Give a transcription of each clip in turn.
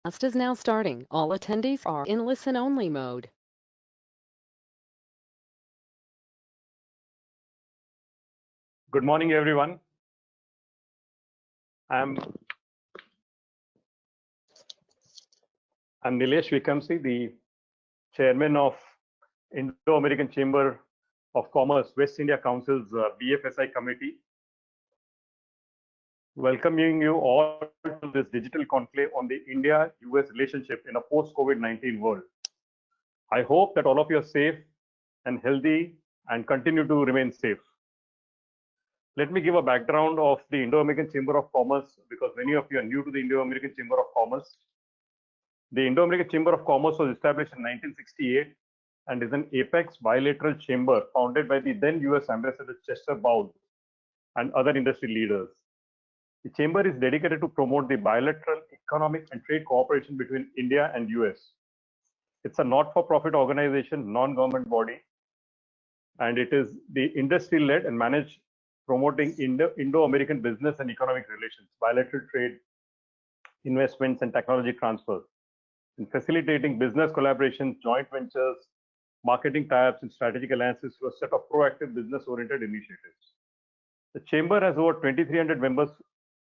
Class is now starting. All attendees are in listen-only mode. Good morning, everyone. I'm Nilesh Vikamsi, the chairman of Indo-American Chamber of Commerce West India Council's BFSI committee, welcoming you all to this digital conclave on the India-US relationship in a post-COVID-19 world. I hope that all of you are safe and healthy and continue to remain safe. Let me give a background of the Indo-American Chamber of Commerce because many of you are new to the Indo-American Chamber of Commerce. The Indo-American Chamber of Commerce was established in 1968 and is an apex bilateral chamber founded by the then US Ambassador Chester Bowles and other industry leaders. The chamber is dedicated to promote the bilateral economic and trade cooperation between India and US. It's a not-for-profit organization, non-government body, and it is the industry-led and managed promoting Indo-American business and economic relations, bilateral trade, investments, and technology transfers, and facilitating business collaborations, joint ventures, marketing tie-ups, and strategic alliances through a set of proactive business-oriented initiatives. The chamber has over 2,300 members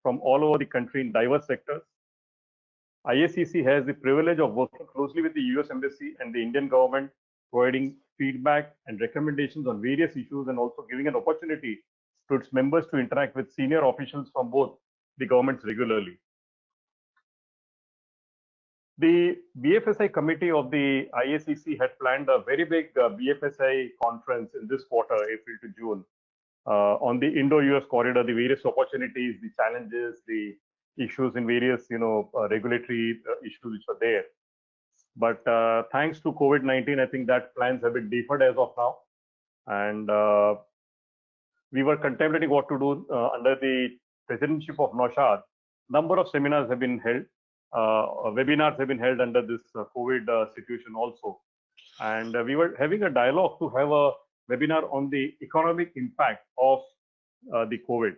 from all over the country in diverse sectors. IACC has the privilege of working closely with the US Embassy and the Indian government, providing feedback and recommendations on various issues and also giving an opportunity to its members to interact with senior officials from both the governments regularly. The BFSI committee of the IACC had planned a very big BFSI conference in this quarter, April to June, on the Indo-US corridor, the various opportunities, the challenges, the issues in various, regulatory issues which are there. But thanks to COVID-19, I think that plans have been deferred as of now. And we were contemplating what to do under the presidency of Naushad. Number of seminars have been held. Webinars have been held under this COVID situation also. And we were having a dialogue to have a webinar on the economic impact of the COVID.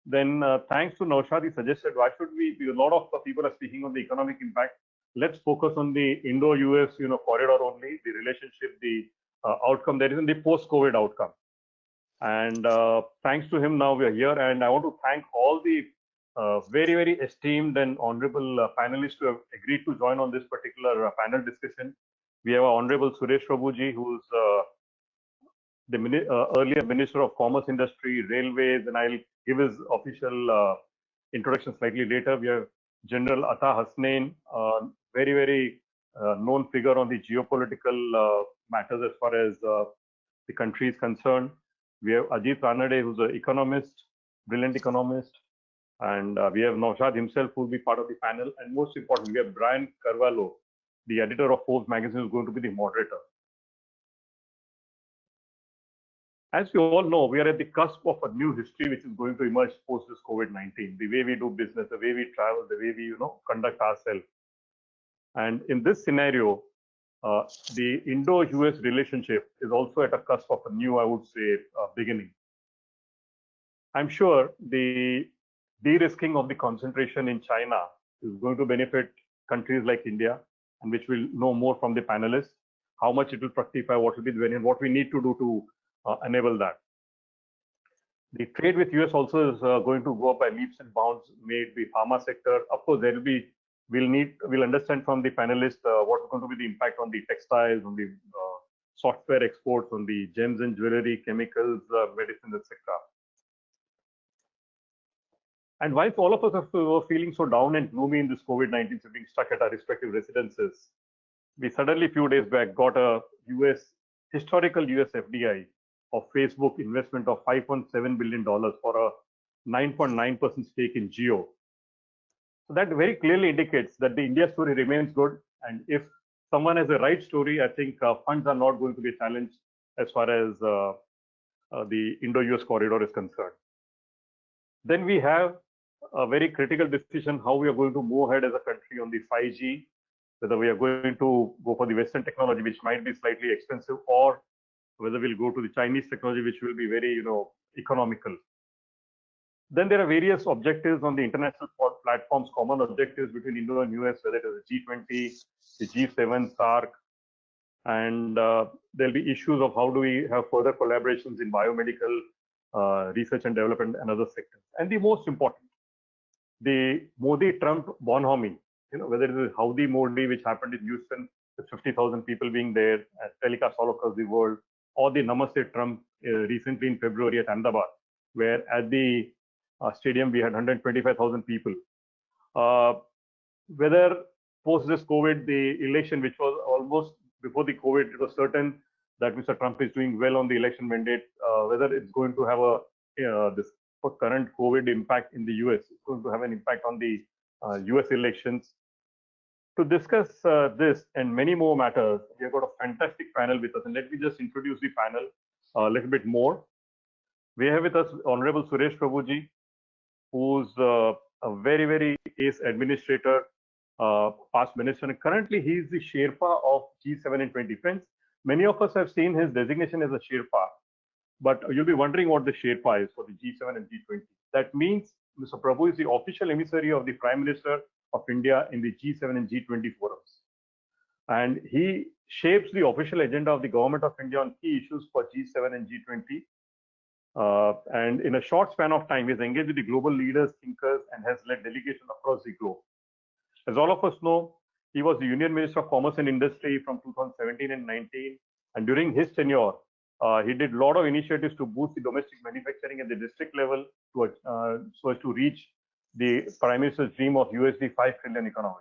Then thanks to Naushad, he suggested, why should we, a lot of people are speaking on the economic impact. Let's focus on the Indo-US, corridor only, the relationship, the outcome that is in the post-COVID outcome. And thanks to him, now we are here. And I want to thank all the very, very esteemed and honorable panelists who have agreed to join on this particular panel discussion. We have our Honorable Suresh Prabhuji, who's the earlier Minister of Commerce Industry, Railways, and I'll give his official introduction slightly later. We have General Atta Hasnain, very, very known figure on the geopolitical matters as far as the country is concerned. We have Ajit Ranade, who's an economist, brilliant economist. And we have Naushad himself, who will be part of the panel. And most importantly, we have Brian Carvalho, the editor of Forbes magazine, who's going to be the moderator. As we all know, we are at the cusp of a new history which is going to emerge post this COVID-19. The way we do business, the way we travel, the way we conduct ourselves. And in this scenario, the Indo-US relationship is also at a cusp of a new, I would say, beginning. I'm sure the de-risking of the concentration in China is going to benefit countries like India, and which we'll know more from the panelists, how much it will fructify, what will be the variant, what we need to do to enable that. The trade with US also is going to go up by leaps and bounds, made the pharma sector. Of course, there will be, we'll understand from the panelists what's going to be the impact on the textiles, on the software exports, on the gems and jewelry, chemicals, medicines, etc. And whilst all of us were feeling so down and gloomy in this COVID-19, so being stuck at our respective residences, we suddenly, a few days back, got a historical US FDI of Facebook investment of $5.7 billion for a 9.9% stake in Jio. So that very clearly indicates that the India story remains good. And if someone has the right story, I think funds are not going to be a challenge as far as the Indo-US corridor is concerned. Then we have a very critical decision how we are going to move ahead as a country on the 5G, whether we are going to go for the Western technology, which might be slightly expensive, or whether we'll go to the Chinese technology, which will be very, economical. Then there are various objectives on the international platforms, common objectives between Indo and US, whether it is the G20, the G7, SARC, and there'll be issues of how do we have further collaborations in biomedical research and development and other sectors. And the most important, the Modi-Trump bonhomie, whether it is Howdy Modi, which happened in Houston, with 50,000 people being there, telecast all across the world, or the Namaste Trump recently in February at Ahmedabad, where at the stadium we had 125,000 people. Whether post this COVID, the election, which was almost before the COVID, it was certain that Mr. Trump is doing well on the election mandate. Whether it's going to have this current COVID impact in the US, it's going to have an impact on the US elections. To discuss this and many more matters, we have got a fantastic panel with us. And let me just introduce the panel a little bit more. We have with us Honorable Suresh Prabhuji, who's a very, very ace administrator, past minister. And currently, he is the Sherpa of G7 and 20. Friends, many of us have seen his designation as a Sherpa, but you'll be wondering what the Sherpa is for the G7 and G20. That means Mr. Prabhu is the official emissary of the Prime Minister of India in the G7 and G20 forums. And he shapes the official agenda of the government of India on key issues for G7 and G20. And in a short span of time, he's engaged with the global leaders, thinkers, and has led delegations across the globe. As all of us know, he was the Union Minister of Commerce and Industry from 2017 and 19. And during his tenure, he did a lot of initiatives to boost the domestic manufacturing at the district level so as to reach the Prime Minister's dream of USD 5 trillion economy.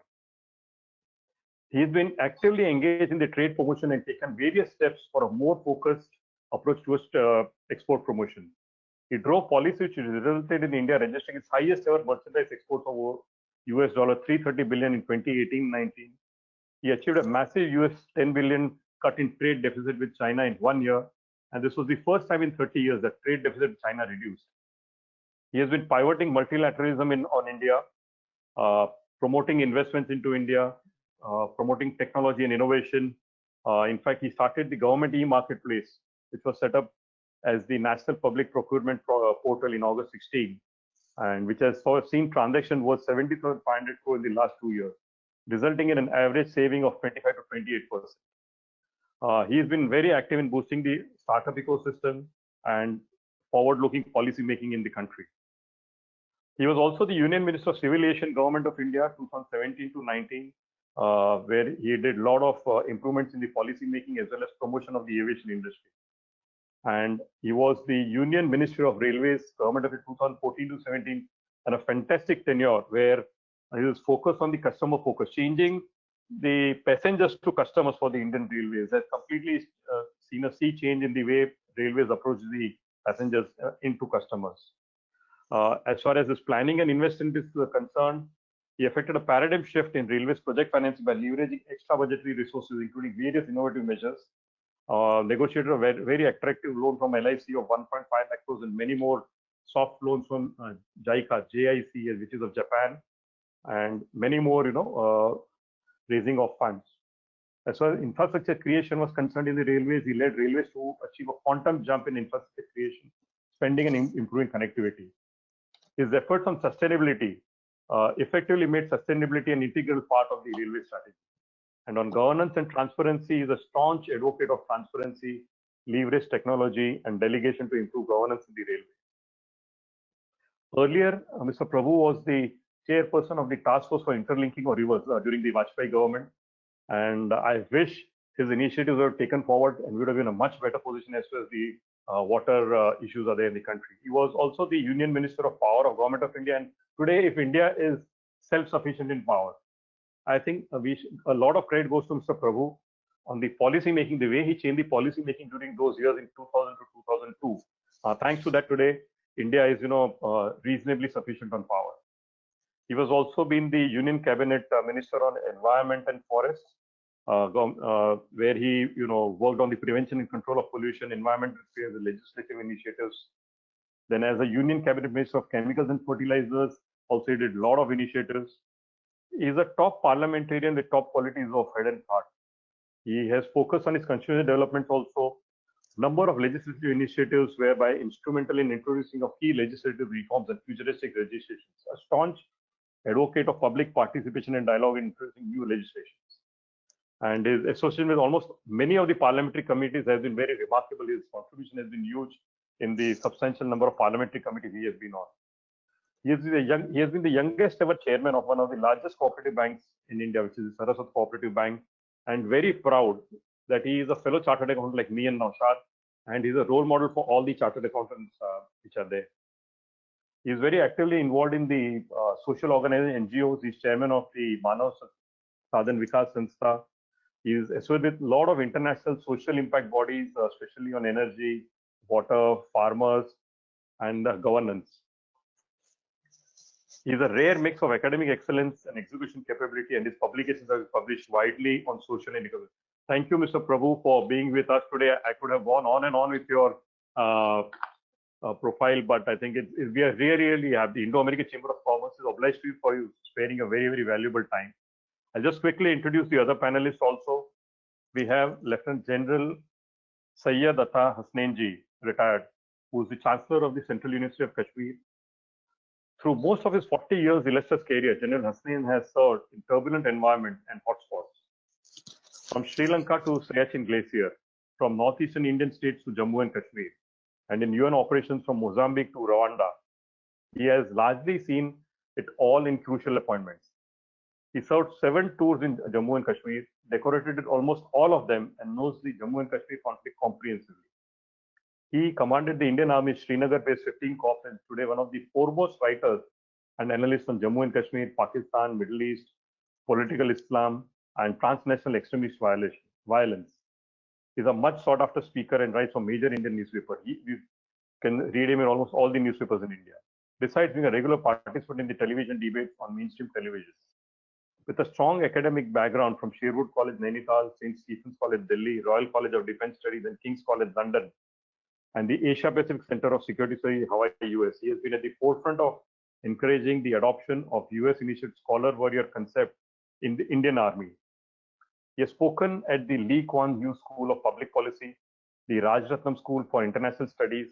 He's been actively engaged in the trade promotion and taken various steps for a more focused approach towards export promotion. He drove policy which resulted in India registering its highest ever merchandise exports of US $330 billion in 2018-19. He achieved a massive US 10 billion cut in trade deficit with China in 1 year. And this was the first time in 30 years that trade deficit with China reduced. He has been pivoting multilateralism on India, promoting investments into India, promoting technology and innovation. In fact, he started the government e-marketplace, which was set up as the National Public Procurement Portal in August 16, and which has seen transaction worth 70,500 crore in the last 2 years, resulting in an average saving of 25 to 28%. He has been very active in boosting the startup ecosystem and forward-looking policy making in the country. He was also the Union Minister of Civil Aviation, Government of India, 2017 to 19, where he did a lot of improvements in the policy making as well as promotion of the aviation industry. And he was the Union Minister of Railways, Government of 2014 to 17, and a fantastic tenure where he was focused on the customer focus, changing the passengers to customers for the Indian Railways. Has completely seen a sea change in the way railways approach the passengers into customers. As far as his planning and investment is concerned, he effected a paradigm shift in railways project financing by leveraging extra budgetary resources, including various innovative measures. Negotiated a very attractive loan from LIC of 1.5 lakh crores and many more soft loans from JIC, which is of Japan, and many more, raising of funds. As far as infrastructure creation was concerned in the railways, he led railways to achieve a quantum jump in infrastructure creation, spending and improving connectivity. His efforts on sustainability effectively made sustainability an integral part of the railway strategy. And on governance and transparency, he is a staunch advocate of transparency, leverage technology, and delegation to improve governance in the railway. Earlier, Mr. Prabhu was the chairperson of the task force for interlinking of rivers during the Vajpayee government. And I wish his initiatives were taken forward and we would have been in a much better position as far as the water issues are there in the country. He was also the Union Minister of Power of Government of India. And today, if India is self-sufficient in power, I think a lot of credit goes to Mr. Prabhu on the policy making, the way he changed the policy making during those years in 2000 to 2002. Thanks to that, today India is reasonably sufficient on power. He was also been the Union Cabinet Minister on Environment and Forests, where he worked on the prevention and control of pollution, environmental affairs, legislative initiatives. Then as a Union Cabinet Minister of Chemicals and Fertilizers, also he did a lot of initiatives. He is a top parliamentarian with top qualities of head and heart. He has focused on his constituency developments also, Number of legislative initiatives whereby instrumental in introducing of key legislative reforms and futuristic legislations. A staunch advocate of public participation and dialogue in introducing new legislations. And his association with almost many of the parliamentary committees has been very remarkable. His contribution has been huge in the substantial number of parliamentary committees he has been on. He has been the youngest ever chairman of one of the largest cooperative banks in India, which is the Saraswat Cooperative Bank, and very proud that he is a fellow chartered accountant like me and Naushad, and he's a role model for all the chartered accountants which are there. He is very actively involved in the social organization NGOs. He's chairman of the Manav Sadhan Vikas Sanstha. He is associated with a lot of international social impact bodies, especially on energy, water, farmers, and governance. He is a rare mix of academic excellence and execution capability, and his publications are published widely on social and economic. Thank you, Mr. Prabhu, for being with us today. I could have gone on and on with your profile, but I think we are really have the Indo-American Chamber of Commerce is obliged to you for you sparing a very, very valuable time. I'll just quickly introduce the other panelists also. We have Lieutenant General Syed Atta Hasnain ji, retired, who is the Chancellor of the Central University of Kashmir. Through most of his 40 years illustrious career, General Hasnain has served in turbulent environment and hotspots. From Sri Lanka to Siachen Glacier, from northeastern Indian states to Jammu and Kashmir, and in UN operations from Mozambique to Rwanda. He has largely seen it all in crucial appointments. He served 7 tours in Jammu and Kashmir, decorated almost all of them, and knows the Jammu and Kashmir conflict comprehensively. He commanded the Indian Army Srinagar-based 15 Corps and today one of the foremost writers and analysts on Jammu and Kashmir, Pakistan, Middle East, political Islam, and transnational extremist violence. He's a much sought after speaker and writes for major Indian newspapers. You can read him in almost all the newspapers in India. Besides being a regular participant in the television debates on mainstream television. With a strong academic background from Sherwood College, Nainital, St. Stephen's College, Delhi, Royal College of Defence Studies, and King's College, London, and the Asia Pacific Center of Security Studies, Hawaii, US. He has been at the forefront of encouraging the adoption of US initiated scholar warrior concept in the Indian Army. He has spoken at the Lee Kuan Yew School of Public Policy, the Rajaratnam School for International Studies,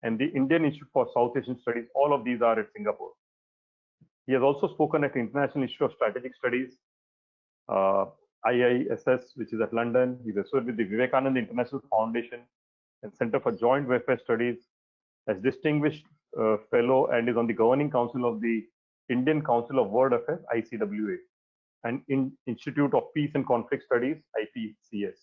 and the Indian Institute for South Asian Studies. All of these are at Singapore. He has also spoken at the International Institute of Strategic Studies, IISS, which is at London. He's associated with the Vivekananda International Foundation and Center for Joint Welfare Studies as distinguished fellow, and is on the governing council of the Indian Council of World Affairs, ICWA, and Institute of Peace and Conflict Studies, IPCS.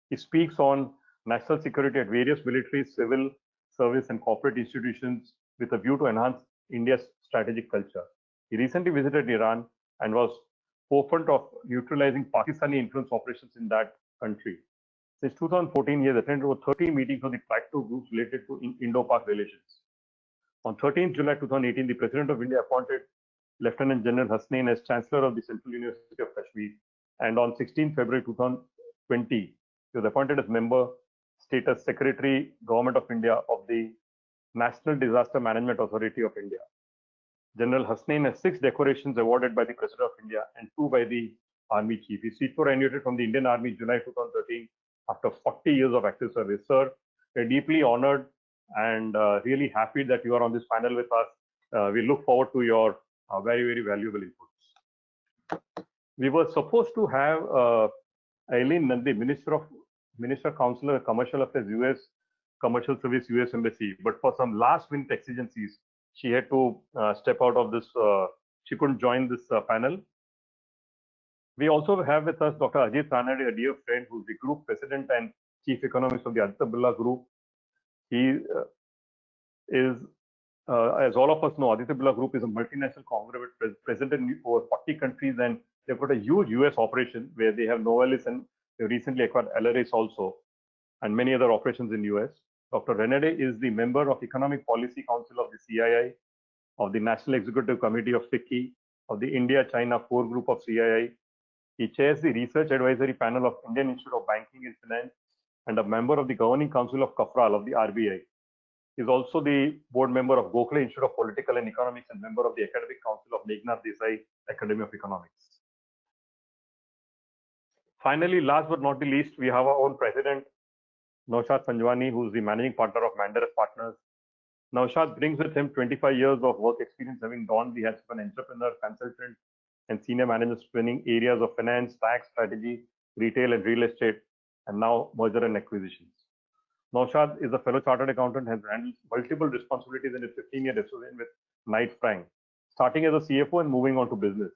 He speaks on national security at various military, civil service, and corporate institutions with a view to enhance India's strategic culture. He recently visited Iran and was forefront of neutralizing Pakistani influence operations in that country. Since 2014, he has attended over 30 meetings of the Tractor groups related to Indo-Pak relations. On 13th July 2018, the President of India appointed Lieutenant General Hasnain as Chancellor of the Central University of Kashmir, and on 16th February 2020, he was appointed as Member Status Secretary, Government of India of the National Disaster Management Authority of India. General Hasnain has 6 decorations awarded by the President of India and 2 by the Army Chief. He superannuated from the Indian Army in July 2013 after 40 years of active service. Sir, we're deeply honored and really happy that you are on this panel with us. We look forward to your very, very valuable inputs. We were supposed to have Eileen Nandi, Minister Counselor, Commercial Affairs, US Commercial Service, US Embassy, but for some last-minute exigencies, she had to step out of this. She couldn't join this panel. We also have with us Dr. Ajit Ranade, a dear friend, who's the Group President and Chief Economist of the Aditya Birla Group. He is, as all of us know, Aditya Birla Group is a multinational conglomerate present in over 40 countries, and they've got a huge US operation where they have Novelis, and they recently acquired Alaris also, and many other operations in US. Dr. Ranade is the member of Economic Policy Council of the CII, of the National Executive Committee of FICCI, of the India-China Core Group of CII. He chairs the Research Advisory Panel of Indian Institute of Banking and Finance, and a member of the Governing Council of CAFRAL of the RBI. He is also the board member of Gokhale Institute of Political and Economics and member of the Academic Council of Meghnad Desai Academy of Economics. Finally, last but not the least, we have our own president, Naushad Panjwani, who's the managing partner of Mandaris Partners. Naushad brings with him 25 years of work experience, having donned the hats of an entrepreneur, consultant, and senior manager spanning areas of finance, tax, strategy, retail, and real estate, and now merger and acquisitions. Naushad is a fellow chartered accountant, has handled multiple responsibilities in his 15-year association with Knight Frank, starting as a CFO and moving on to business.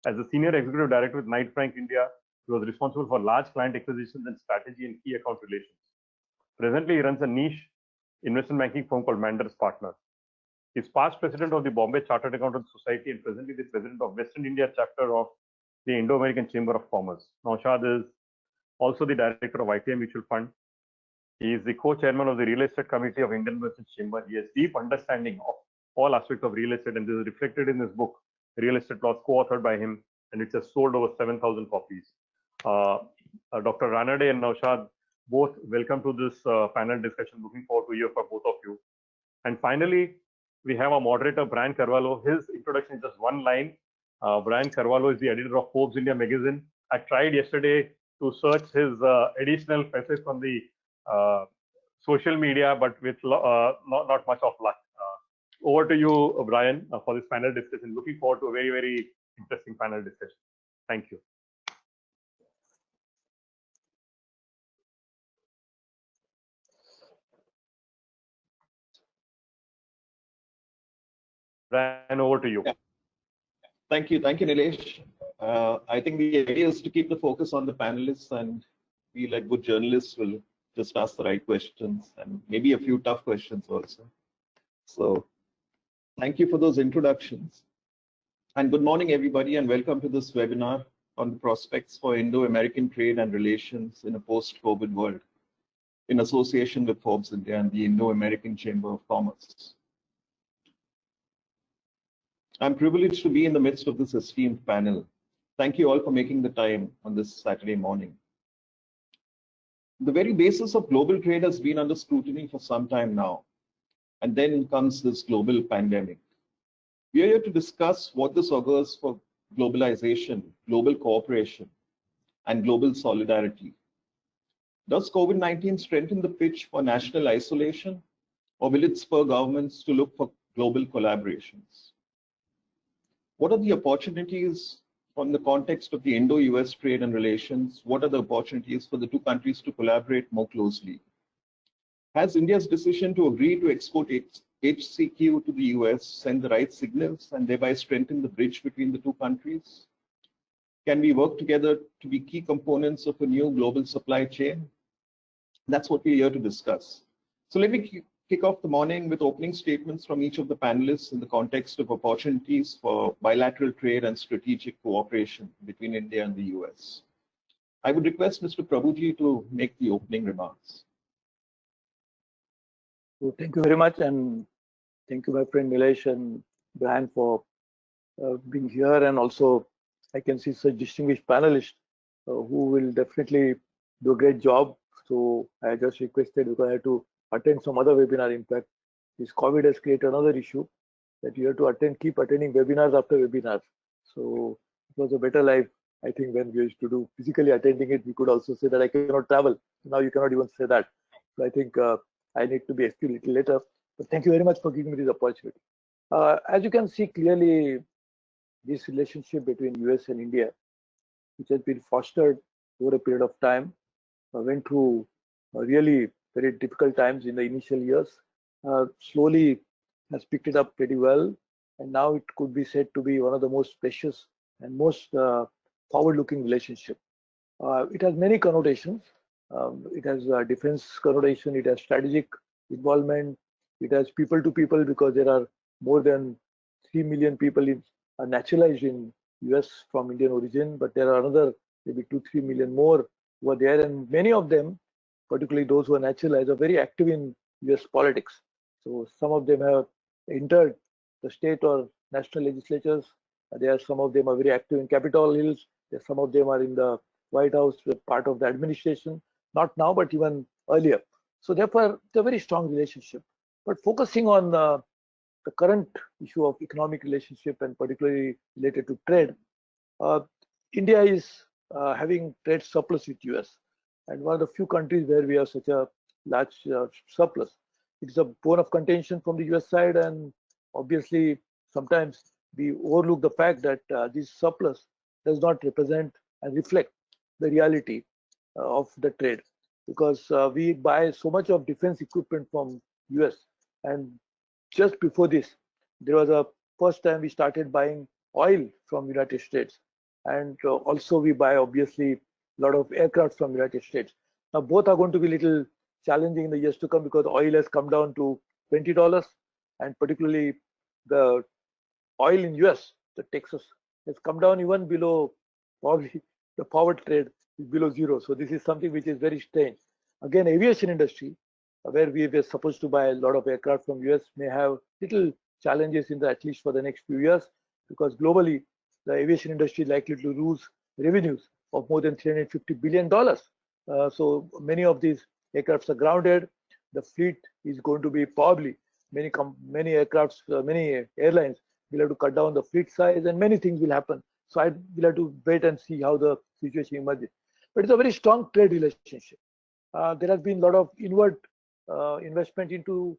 As a senior executive director with Knight Frank India, he was responsible for large client acquisitions and strategy and key account relations. Presently, he runs a niche investment banking firm called Mandaris Partners. He is past president of the Bombay Chartered Accountants Society and presently the president of Western India chapter of the Indo-American Chamber of Commerce. Naushad is also the director of ITI Mutual Fund. He is the co-chairman of the Real Estate Committee of Indian Merchants Chamber. He has deep understanding of all aspects of real estate, and this is reflected in his book, Real Estate Laws, co-authored by him, and it has sold over 7,000 copies. Dr. Ranade and Naushad, both welcome to this panel discussion. Looking forward to hear from both of you. And finally, we have our moderator, Brian Carvalho. His introduction is just one line. Brian Carvalho is the editor of Forbes India magazine. I tried yesterday to search his additional facets on the social media, but with not much of luck. Over to you, Brian, for this panel discussion. Looking forward to a very, very interesting panel discussion. Thank you. Brian, over to you. Yeah. Thank you, Nilesh. I think the idea is to keep the focus on the panelists, and we, like good journalists, will just ask the right questions and maybe a few tough questions also. So thank you for those introductions. And good morning, everybody, and welcome to this webinar on the prospects for Indo-American trade and relations in a post-COVID world, in association with Forbes India and the Indo-American Chamber of Commerce. I'm privileged to be in the midst of this esteemed panel. Thank you all for making the time on this Saturday morning. The very basis of global trade has been under scrutiny for some time now. And then comes this global pandemic. We are here to discuss what this augurs for globalization, global cooperation, and global solidarity. Does COVID-19 strengthen the pitch for national isolation, or will it spur governments to look for global collaborations? What are the opportunities from the context of the Indo-US trade and relations? What are the opportunities for the two countries to collaborate more closely? Has India's decision to agree to export HCQ to the US send the right signals and thereby strengthen the bridge between the two countries? Can we work together to be key components of a new global supply chain? That's what we're here to discuss. So let me kick off the morning with opening statements from each of the panelists in the context of opportunities for bilateral trade and strategic cooperation between India and the US. I would request Mr. Prabhuji to make the opening remarks. So thank you very much, and thank you, my friend Nilesh and Brian, for being here. And also, I can see such distinguished panelists who will definitely do a great job. So I just requested, because I had to attend some other webinar. In fact, this COVID has created another issue that you have to keep attending webinars after webinars. So it was a better life, I think, when we used to do physically attending it. We could also say that I cannot travel. Now you cannot even say that. So I think I need to be excused a little later, but thank you very much for giving me this opportunity. As you can see clearly, this relationship between US and India, which has been fostered over a period of time, went through really very difficult times in the initial years, slowly has picked it up pretty well, and now it could be said to be one of the most precious and most forward-looking relationship. It has many connotations. It has a defense connotation, it has strategic involvement, it has people to people, because there are more than 3 million people are naturalized in US from Indian origin, but there are another maybe 2-3 million more who are there, and many of them, particularly those who are naturalized, are very active in US politics. So some of them have entered the state or national legislatures. Some of them are very active in Capitol Hills. Some of them are in the White House, part of the administration. Not now, but even earlier. So therefore, it's a very strong relationship. But focusing on the current issue of economic relationship, and particularly related to trade, India is having trade surplus with US, and one of the few countries where we have such a large surplus. It's a bone of contention from the US side, and obviously sometimes we overlook the fact that this surplus does not represent and reflect the reality of the trade, because we buy so much of defense equipment from US, and just before this there was a first time we started buying oil from United States, and also we buy obviously a lot of aircraft from United States. Now both are going to be little challenging in the years to come, because oil has come down to $20, and particularly the oil in US, the Texas, has come down even below, probably the forward trade is below zero. So this is something which is very strange. Again, aviation industry, where we were supposed to buy a lot of aircraft from US, may have little challenges in the, at least for the next few years, because globally the aviation industry is likely to lose revenues of more than $350 billion. So many of these aircrafts are grounded. The fleet is going to be probably many aircrafts, many airlines will have to cut down the fleet size, and many things will happen. So I will have to wait and see how the situation emerges. But it's a very strong trade relationship. There has been a lot of inward investment into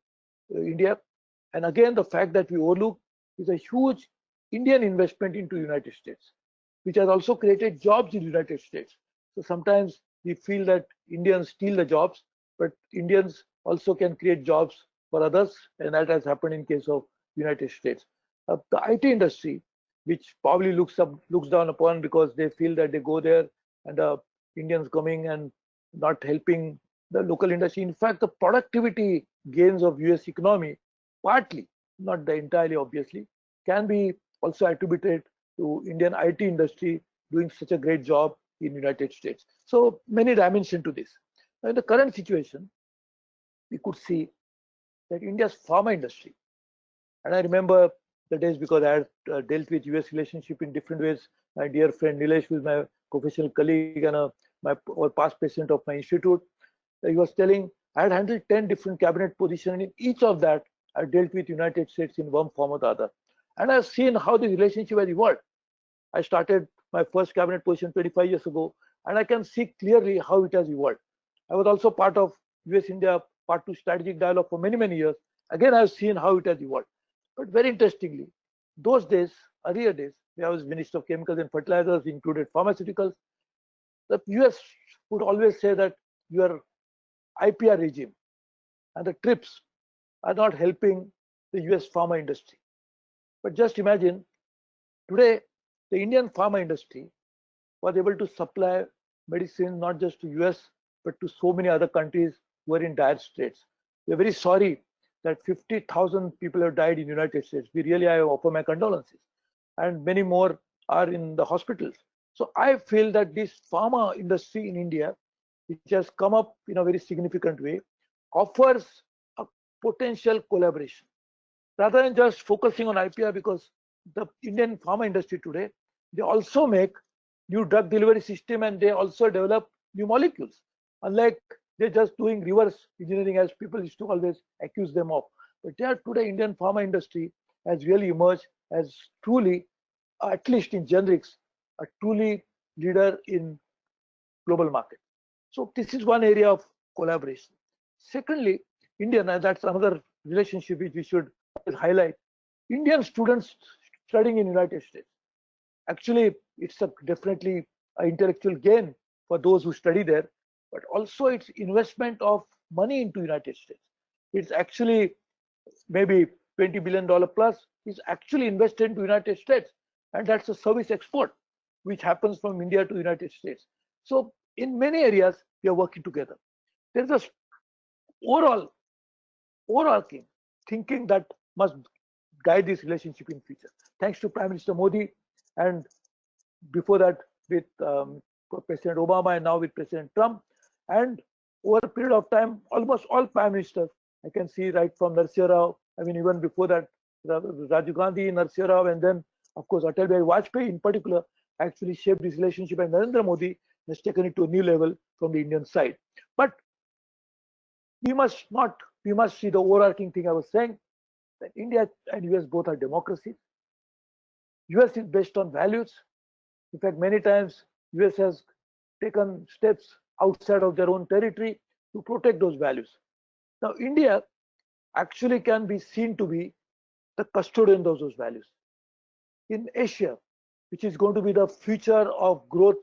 India, and again the fact that we overlook is a huge Indian investment into United States, which has also created jobs in United States. So sometimes we feel that Indians steal the jobs, but Indians also can create jobs for others, and that has happened in case of United States. The IT industry, which probably looks down upon because they feel that they go there and Indians coming and not helping the local industry. In fact, the productivity gains of US economy, partly, not the entirely obviously, can be also attributed to Indian IT industry doing such a great job in United States. So many dimensions to this. Now, in the current situation, we could see that India's pharma industry, and I remember the days because I had dealt with US relationship in different ways. My dear friend Nilesh, who is my professional colleague and or past president of my institute, he was telling I had handled 10 different cabinet positions, and in each of that I dealt with United States in one form or the other. And I've seen how the relationship has evolved. I started my first cabinet position 25 years ago, and I can see clearly how it has evolved. I was also part of US-India Part 2 strategic dialogue for many, many years. Again, I've seen how it has evolved. But very interestingly, those days, earlier days, when I was Minister of Chemicals and Fertilizers, included pharmaceuticals, the US would always say that your IPR regime and the TRIPS are not helping the US pharma industry. But just imagine, today, the Indian pharma industry was able to supply medicine not just to US, but to so many other countries who are in dire straits. We're very sorry that 50,000 people have died in the United States. We really offer my condolences. And many more are in the hospitals. So I feel that this pharma industry in India, which has come up in a very significant way, offers a potential collaboration. Rather than just focusing on IPR, because the Indian pharma industry today, they also make new drug delivery system and they also develop new molecules. Unlike they're just doing reverse engineering, as people used to always accuse them of. But today, Indian pharma industry has really emerged as truly, at least in generics, a truly leader in global market. So this is one area of collaboration. Secondly, Indian, and that's another relationship which we should highlight. Indian students studying in United States. Actually, it's definitely an intellectual gain for those who study there, but also it's investment of money into United States. It's actually maybe $20 billion plus is actually invested into United States, and that's a service export which happens from India to United States. So in many areas we are working together. There's a overarching thinking that must guide this relationship in future. Thanks to Prime Minister Modi, and before that with President Obama, and now with President Trump. And over a period of time, almost all prime ministers, I can see right from Narsimha Rao, I mean, even before that, Rajiv Gandhi, Narsimha Rao, and then, of course, Atal Bihari Vajpayee in particular, actually shaped this relationship, and Narendra Modi has taken it to a new level from the Indian side. But we must see the overarching thing I was saying, that India and US both are democracies. US is based on values. In fact, many times US has taken steps outside of their own territory. to protect those values. Now, India actually can be seen to be the custodian of those values. In Asia, which is going to be the future of growth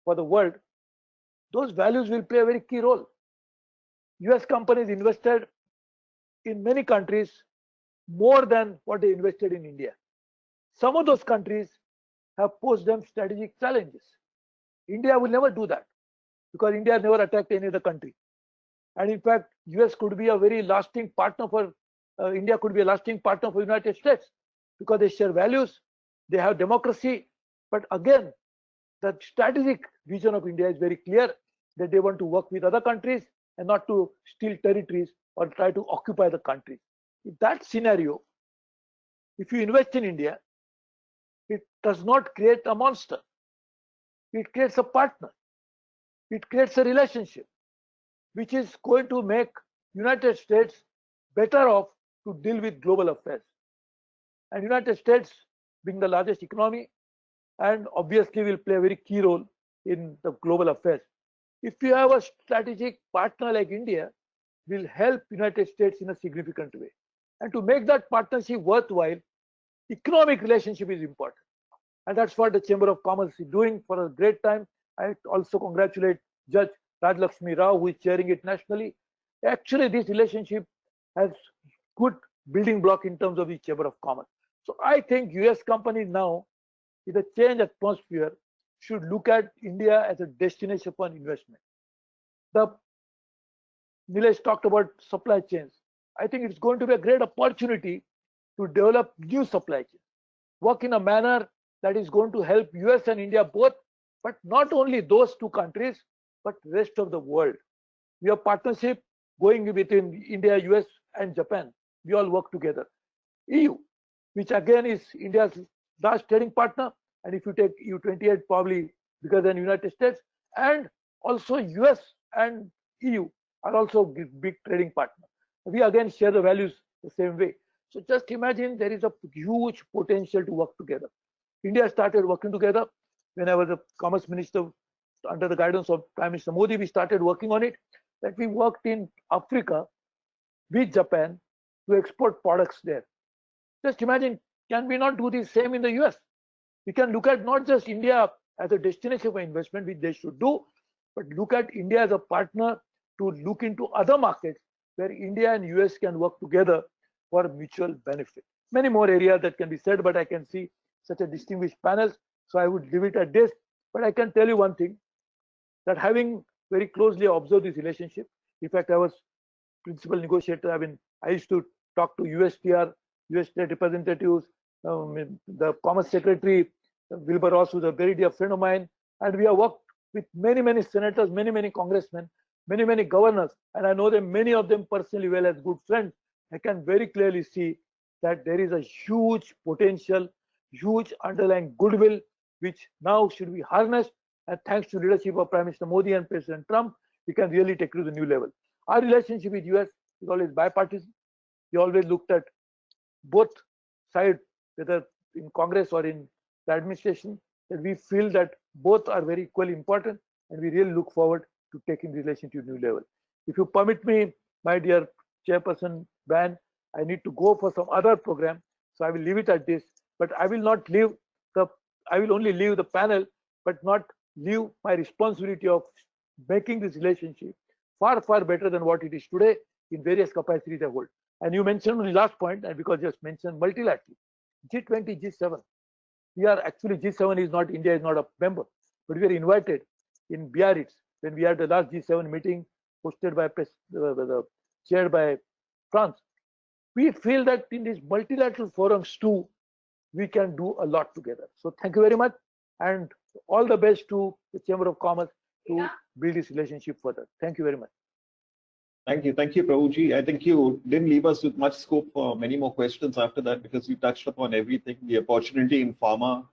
for the world, those values will play a very key role. US companies invested in many countries more than what they invested in India. Some of those countries have posed them strategic challenges. India will never do that because India has never attacked any other country. And in fact, US could be a very lasting partner for India could be a lasting partner for United States because they share values, they have democracy. But again, the strategic vision of India is very clear that they want to work with other countries and not to steal territories or try to occupy the country. In that scenario, if you invest in India, it does not create a monster. It creates a partner. It creates a relationship, which is going to make United States better off to deal with global affairs. And United States, being the largest economy, and obviously will play a very key role in the global affairs. If you have a strategic partner like India, will help United States in a significant way. And to make that partnership worthwhile, economic relationship is important. And that's what the Chamber of Commerce is doing for a great time. I also congratulate Judge Rajlakshmi Rao, who is chairing it nationally. Actually, this relationship has good building block in terms of the Chamber of Commerce. So I think US companies now, with a change atmosphere, should look at India as a destination for investment. The Nilesh talked about supply chains. I think it's going to be a great opportunity to develop new supply chains, work in a manner that is going to help US and India both, but not only those two countries, but rest of the world. We have partnership going between India, US, and Japan. We all work together. EU, which again is India's large trading partner, and if you take EU28, probably bigger than United States, and also US and EU are also big trading partners. We again share the values the same way. So just imagine there is a huge potential to work together. India started working together when I was a commerce minister under the guidance of Prime Minister Modi. We started working on it. That we worked in Africa with Japan to export products there. Just imagine, can we not do the same in the US? We can look at not just India as a destination for investment, which they should do, but look at India as a partner to look into other markets where India and US can work together for mutual benefit. Many more areas that can be said, but I can see such a distinguished panel, so I would leave it at this. But I can tell you one thing, that having very closely observed this relationship, in fact, I was principal negotiator. I used to talk to USTR, US state representatives, the Commerce Secretary, Wilbur Ross, who's a very dear friend of mine, and we have worked with many senators, many congressmen, many governors, and I know them, many of them personally well as good friends. I can very clearly see that there is a huge potential, huge underlying goodwill, which now should be harnessed. And thanks to leadership of Prime Minister Modi and President Trump, we can really take it to the new level. Our relationship with US is always bipartisan. We always looked at both sides, whether in Congress or in the administration, that we feel that both are very equally important, and we really look forward to taking the relationship to a new level. If you permit me, my dear Chairperson Ban, I need to go for some other program, so I will leave it at this. But I will not leave I will only leave the panel, but not leave my responsibility of making this relationship far better than what it is today in various capacities I hold. And you mentioned the last point, and because you just mentioned multilateral, G20, G7. We are actually, G7 is not, India is not a member, but we are invited in Biarritz when we had the last G7 meeting hosted by chaired by France. We feel that in these multilateral forums too, we can do a lot together. So thank you very much, and all the best to the Chamber of Commerce to build this relationship further. Thank you very much. Thank you, Prabhuji. I think you didn't leave us with much scope for many more questions after that, because you touched upon everything, the opportunity in pharma,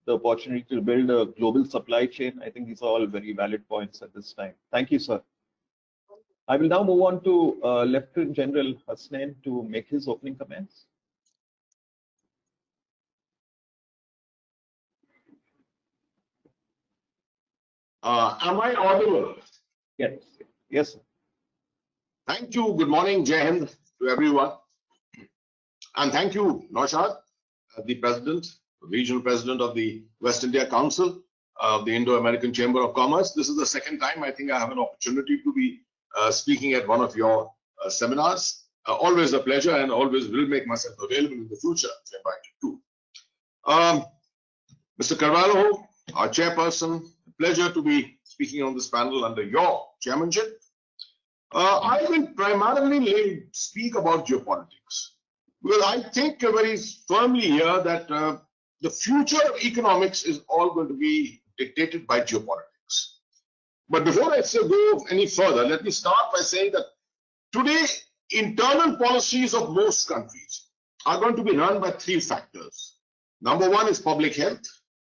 the opportunity to build a global supply chain. I think these are all very valid points at this time. Thank you, sir. I will now move on to Lieutenant General Hasnain to make his opening comments. Am I audible? Yes, yes, sir. Thank you. Good morning, Jai Hind to everyone. And thank you, Naushad, the president, regional president of the West India Council of the Indo-American Chamber of Commerce. This is the second time I think I have an opportunity to be speaking at one of your seminars. Always a pleasure, and always will make myself available in the future if invited too. Mr. Carvalho, our chairperson, pleasure to be speaking on this panel under your chairmanship. I will primarily speak about geopolitics. Well, I think very firmly here that the future of economics is all going to be dictated by geopolitics. But before I go any further, let me start by saying that today, internal policies of most countries are going to be run by three factors. Number one is public health,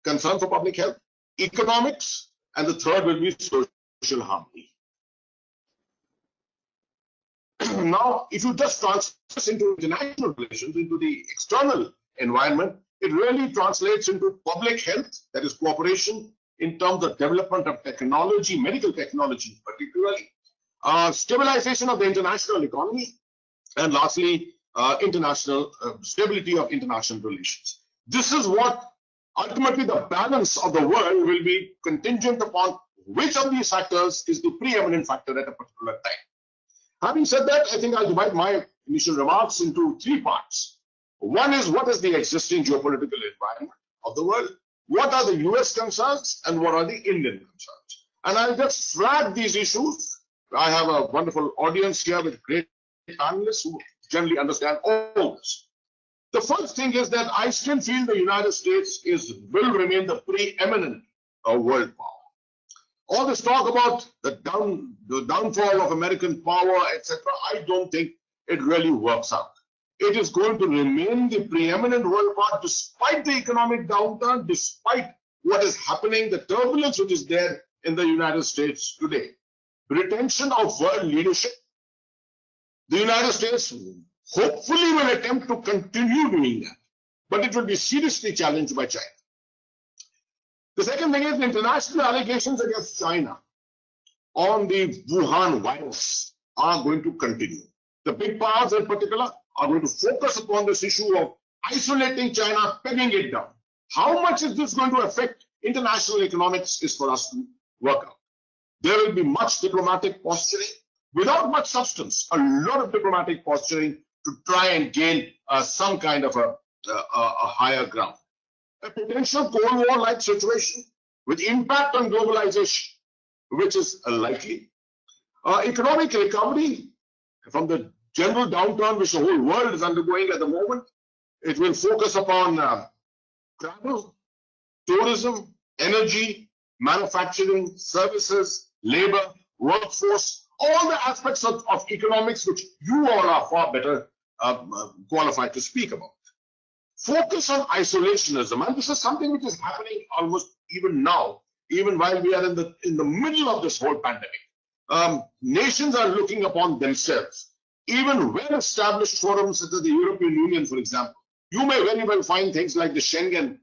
concern for public health, economics, and the third will be social harmony. Now, if you just transfer this into international relations, into the external environment, it really translates into public health, that is cooperation in terms of development of technology, medical technology particularly, stabilization of the international economy, and lastly, international stability of international relations. This is what ultimately the balance of the world will be contingent upon which of these factors is the preeminent factor at a particular time. Having said that, I think I'll divide my initial remarks into three parts. One is what is the existing geopolitical environment of the world? What are the US concerns and what are the Indian concerns? And I'll just flag these issues. I have a wonderful audience here with great panelists who generally understand all this. The first thing is that I still feel the United States will remain the preeminent world power. All this talk about the downfall of American power, etc., I don't think it really works out. It is going to remain the preeminent world power despite the economic downturn, despite what is happening, the turbulence which is there in the United States today. Retention of world leadership. The United States hopefully will attempt to continue doing that, but it will be seriously challenged by China. The second thing is the international allegations against China on the Wuhan virus are going to continue. The big powers in particular are going to focus upon this issue of isolating China, pegging it down. How much is this going to affect international economics is for us to work out. There will be much diplomatic posturing without much substance, a lot of diplomatic posturing to try and gain some kind of a higher ground. A potential Cold War-like situation with impact on globalization, which is likely. Economic recovery from the general downturn which the whole world is undergoing at the moment. It will focus upon travel, tourism, energy, manufacturing, services, labor, workforce, all the aspects of economics which you all are far better qualified to speak about. Focus on isolationism, and this is something which is happening almost even now, even while we are in the middle of this whole pandemic. Nations are looking upon themselves. Even well-established forums such as the European Union, for example, you may very well find things like the Schengen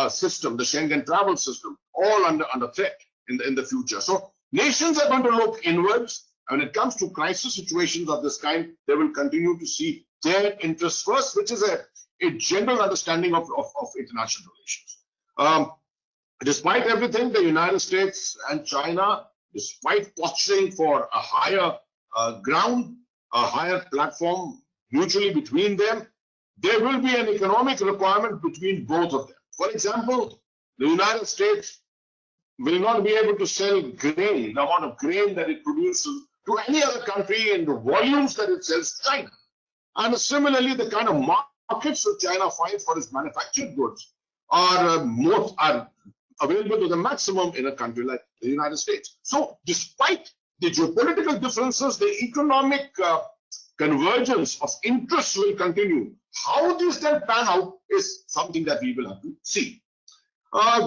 system, the Schengen travel system, all under threat in the future. So nations are going to look inwards. When it comes to crisis situations of this kind, they will continue to see their interests first, which is a general understanding of international relations. Despite everything, the United States and China, despite posturing for a higher ground, a higher platform mutually between them, there will be an economic requirement between both of them. For example, the United States will not be able to sell grain, the amount of grain that it produces, to any other country in the volumes that it sells to China. And similarly, the kind of markets that China finds for its manufactured goods are available to the maximum in a country like the United States. So despite the geopolitical differences, the economic convergence of interests will continue. How this then pan out is something that we will have to see.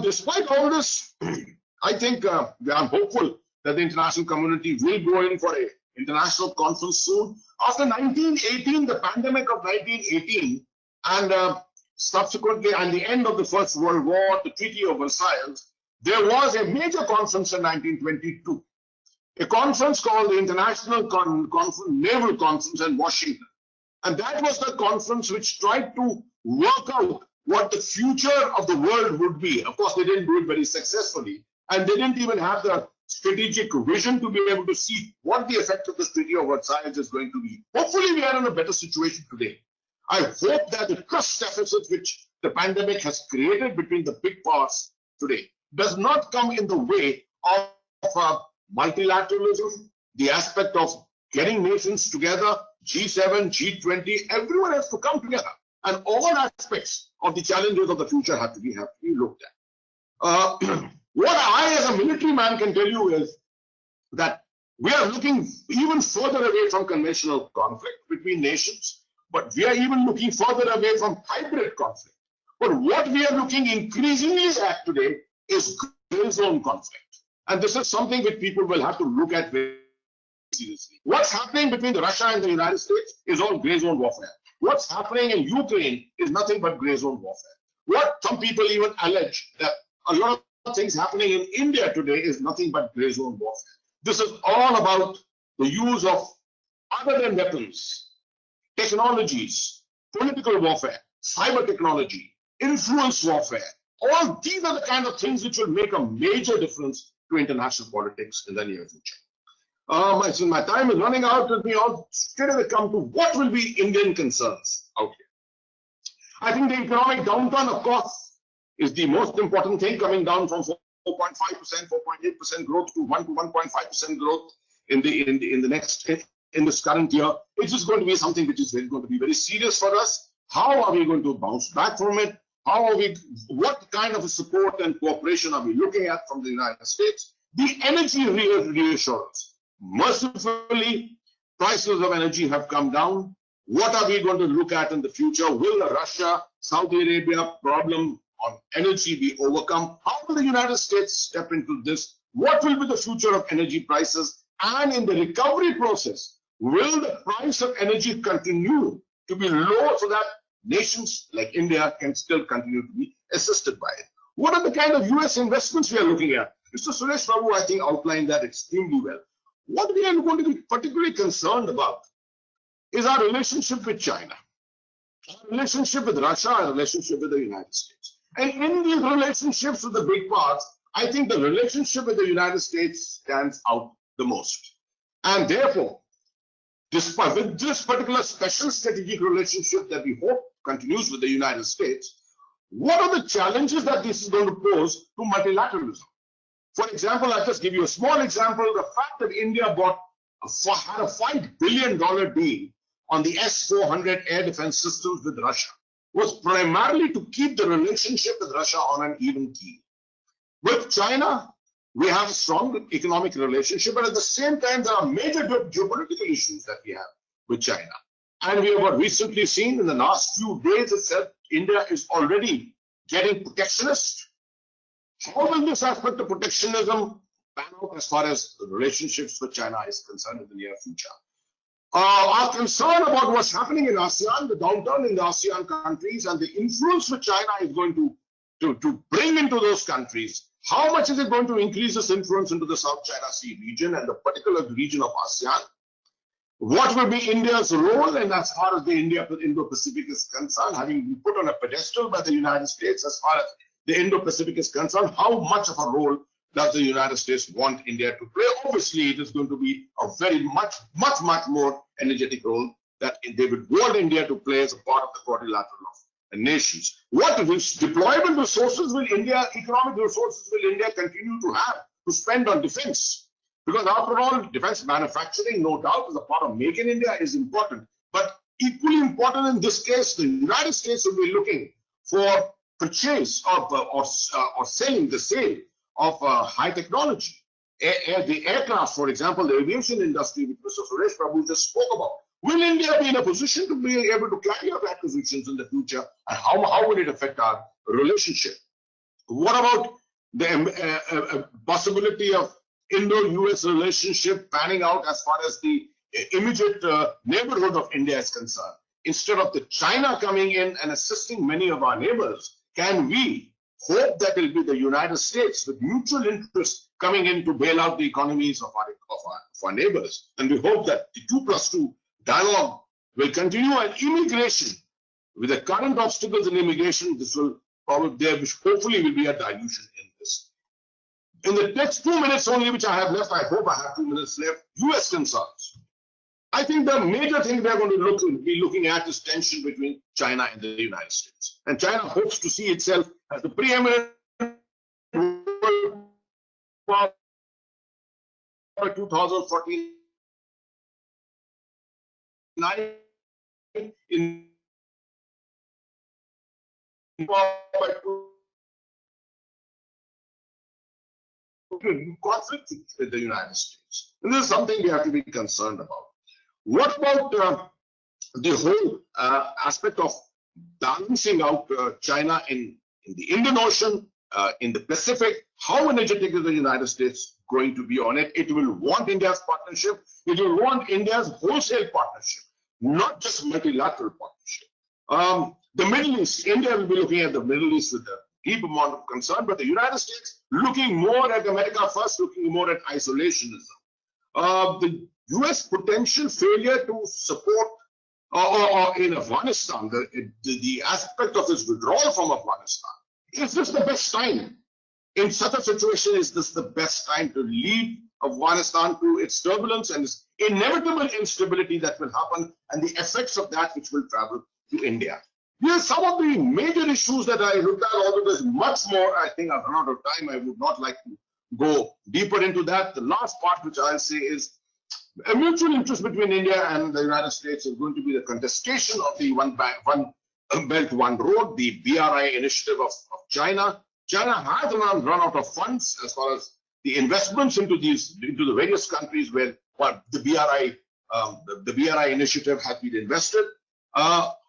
Despite all this, I think I'm hopeful that the international community will go in for an international conference soon. After 1918, the pandemic of 1918, and subsequently, and the end of the First World War, the Treaty of Versailles, there was a major conference in 1922. a conference called the International Naval Conference in Washington. And that was the conference which tried to work out what the future of the world would be. Of course, they didn't do it very successfully, and they didn't even have the strategic vision to be able to see what the effect of the Treaty of Versailles is going to be. Hopefully, we are in a better situation today. I hope that the trust deficit which the pandemic has created between the big powers today does not come in the way of multilateralism, the aspect of getting nations together, G7, G20, everyone has to come together. And all aspects of the challenges of the future have to be looked at. What I, as a military man, can tell you is that we are looking even further away from conventional conflict between nations, but we are even looking further away from hybrid conflict. But what we are looking increasingly at today is gray zone conflict. And this is something which people will have to look at very seriously. What's happening between Russia and the United States is all gray zone warfare. What's happening in Ukraine is nothing but gray zone warfare. What some people even allege that a lot of things happening in India today is nothing but gray zone warfare. This is all about the use of other than weapons, technologies, political warfare, cyber technology, influence warfare. All these are the kind of things which will make a major difference to international politics in the near future. Since my time is running out, let me all straight away come to what will be Indian concerns out here. I think the economic downturn, of course, is the most important thing, coming down from 4.5%, 4.8% growth to 1 to 1.5% growth in this current year. It's just going to be something which is going to be very serious for us. How are we going to bounce back from it? What kind of a support and cooperation are we looking at from the United States? The energy reassurance. Mercifully, prices of energy have come down. What are we going to look at in the future? Will the Russia-Saudi Arabia problem on energy be overcome? How will the United States step into this? What will be the future of energy prices? And in the recovery process, will the price of energy continue to be low so that nations like India can still continue to be assisted by it? What are the kind of US investments we are looking at? Mr. Suresh Prabhu, I think, outlined that extremely well. What we are going to be particularly concerned about is our relationship with China, our relationship with Russia, our relationship with the United States. And in these relationships with the big powers, I think the relationship with the United States stands out the most. And therefore, with this particular special strategic relationship that we hope continues with the United States, what are the challenges that this is going to pose to multilateralism? For example, I'll just give you a small example. The fact that India had a $5 billion deal on the S-400 air defense systems with Russia was primarily to keep the relationship with Russia on an even keel. With China, we have a strong economic relationship, but at the same time, there are major geopolitical issues that we have with China. And we have recently seen in the last few days itself, India is already getting protectionist. How will this aspect of protectionism pan out as far as the relationships with China is concerned in the near future? Our concern about what's happening in ASEAN, the downturn in the ASEAN countries, and the influence which China is going to bring into those countries. How much is it going to increase this influence into the South China Sea region and the particular region of ASEAN? What will be India's role, and as far as the Indo-Pacific is concerned, having been put on a pedestal by the United States as far as the Indo-Pacific is concerned, how much of a role does the United States want India to play? Obviously, it is going to be a very much more energetic role that they would want India to play as a part of the quadrilateral of nations. What deployment resources will India, economic resources will India continue to have to spend on defense? Because after all, defense manufacturing, no doubt, as a part of Make in India is important. But equally important in this case, the United States will be looking for purchase of or selling the sale of high technology. The aircraft, for example, the aviation industry, which Mr. Suresh Prabhu just spoke about. Will India be in a position to be able to carry out acquisitions in the future? And how will it affect our relationship? What about the possibility of Indo-US relationship panning out as far as the immediate neighborhood of India is concerned? Instead of the China coming in and assisting many of our neighbors, can we hope that it will be the United States with mutual interests coming in to bail out the economies of our neighbors. And we hope that the 2+2 dialogue will continue, and immigration, with the current obstacles in immigration, this will probably there, which hopefully will be a dilution in this. In the next 2 minutes only, which I have left, I hope I have 2 minutes left, US concerns. I think the major thing we are going to be looking at is tension between China and the United States. And China hopes to see itself as the preeminent world power by 2049 in conflict with the United States. And this is something we have to be concerned about. What about the whole aspect of balancing out China in the Indian Ocean, in the Pacific? How energetic is the United States going to be on it? It will want India's partnership. It will want India's wholesale partnership, not just multilateral partnership. The Middle East, India will be looking at the Middle East with a deep amount of concern, but the United States looking more at America first, looking more at isolationism. The US potential failure to support or in Afghanistan, the aspect of its withdrawal from Afghanistan, is this the best time? In such a situation, is this the best time to leave Afghanistan to its turbulence and its inevitable instability that will happen, and the effects of that which will travel to India? Here are some of the major issues that I looked at, although there's much more. I think I've run out of time. I would not like to go deeper into that. The last part, which I'll say, is a mutual interest between India and the United States is going to be the contestation of the One Belt, One Road, the BRI initiative of China. China has run out of funds as far as the investments into the various countries where the BRI initiative has been invested.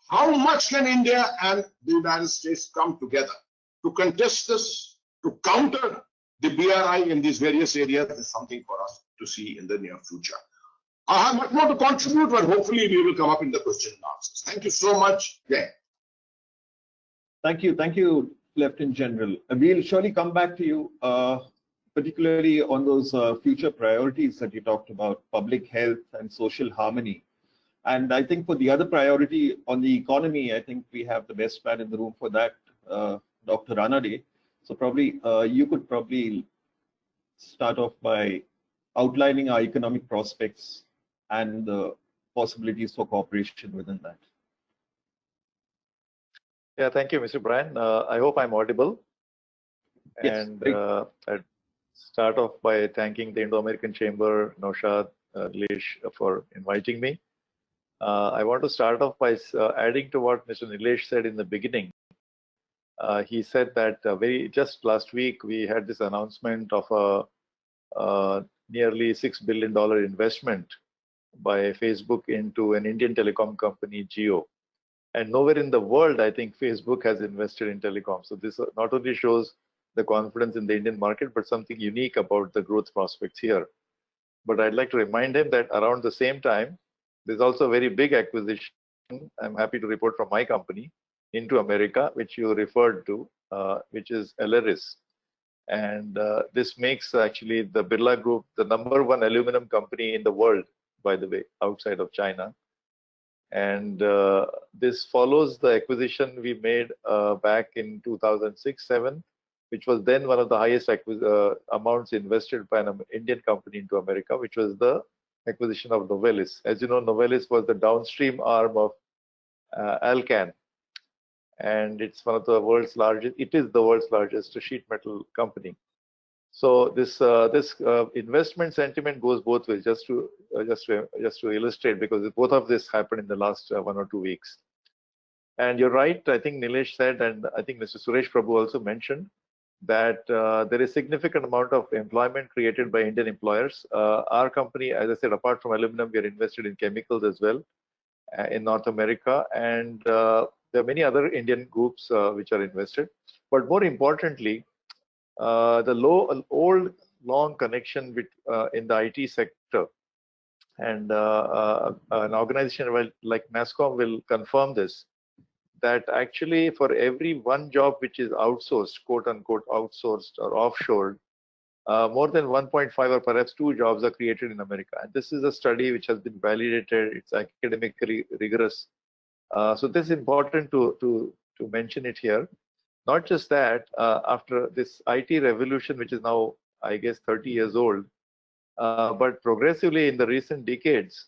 How much can India and the United States come together to contest this, to counter the BRI in these various areas, is something for us to see in the near future. I have much more to contribute, but hopefully we will come up in the question and answers. Thank you so much. Yeah. Thank you, Lieutenant General. We'll surely come back to you, particularly on those future priorities that you talked about, public health and social harmony. And I think for the other priority on the economy, I think we have the best man in the room for that, Dr. Ranade. So probably you could probably start off by outlining our economic prospects and the possibilities for cooperation within that. Yeah, thank you, Mr. Brian. I hope I'm audible. Yes, and I'd start off by thanking the Indo-American Chamber, Naushad, Nilesh, for inviting me. I want to start off by adding to what Mr. Nilesh said in the beginning. He said that just last week we had this announcement of a nearly $6 billion investment by Facebook into an Indian telecom company, Jio. And nowhere in the world, I think, Facebook has invested in telecom. So this not only shows the confidence in the Indian market, but something unique about the growth prospects here. But I'd like to remind him that around the same time, there's also a very big acquisition, I'm happy to report, from my company into America, which you referred to, which is Aleris. And this makes actually the Birla Group the #1 aluminum company in the world, by the way, outside of China. And this follows the acquisition we made back in 2006-07, which was then one of the highest amounts invested by an Indian company into America, which was the acquisition of Novelis. As you know, Novelis was the downstream arm of Alcan, and it's one of the world's largest. It is the world's largest sheet metal company. So this investment sentiment goes both ways. Just to illustrate, because both of this happened in the last 1 or 2 weeks. And you're right. I think Nilesh said, and I think Mr. Suresh Prabhu also mentioned, that there is significant amount of employment created by Indian employers. Our company, as I said, apart from aluminum, we are invested in chemicals as well in North America, and there are many other Indian groups which are invested. But more importantly, the old long connection with in the IT sector, and an organization like NASSCOM will confirm this, that actually for every one job which is outsourced, quote unquote outsourced or offshored, more than 1.5 or perhaps 2 jobs are created in America. And this is a study which has been validated. It's academically rigorous. So this is important to mention it here. Not just that, after this IT revolution, which is now, I guess, 30 years old, but progressively in the recent decades,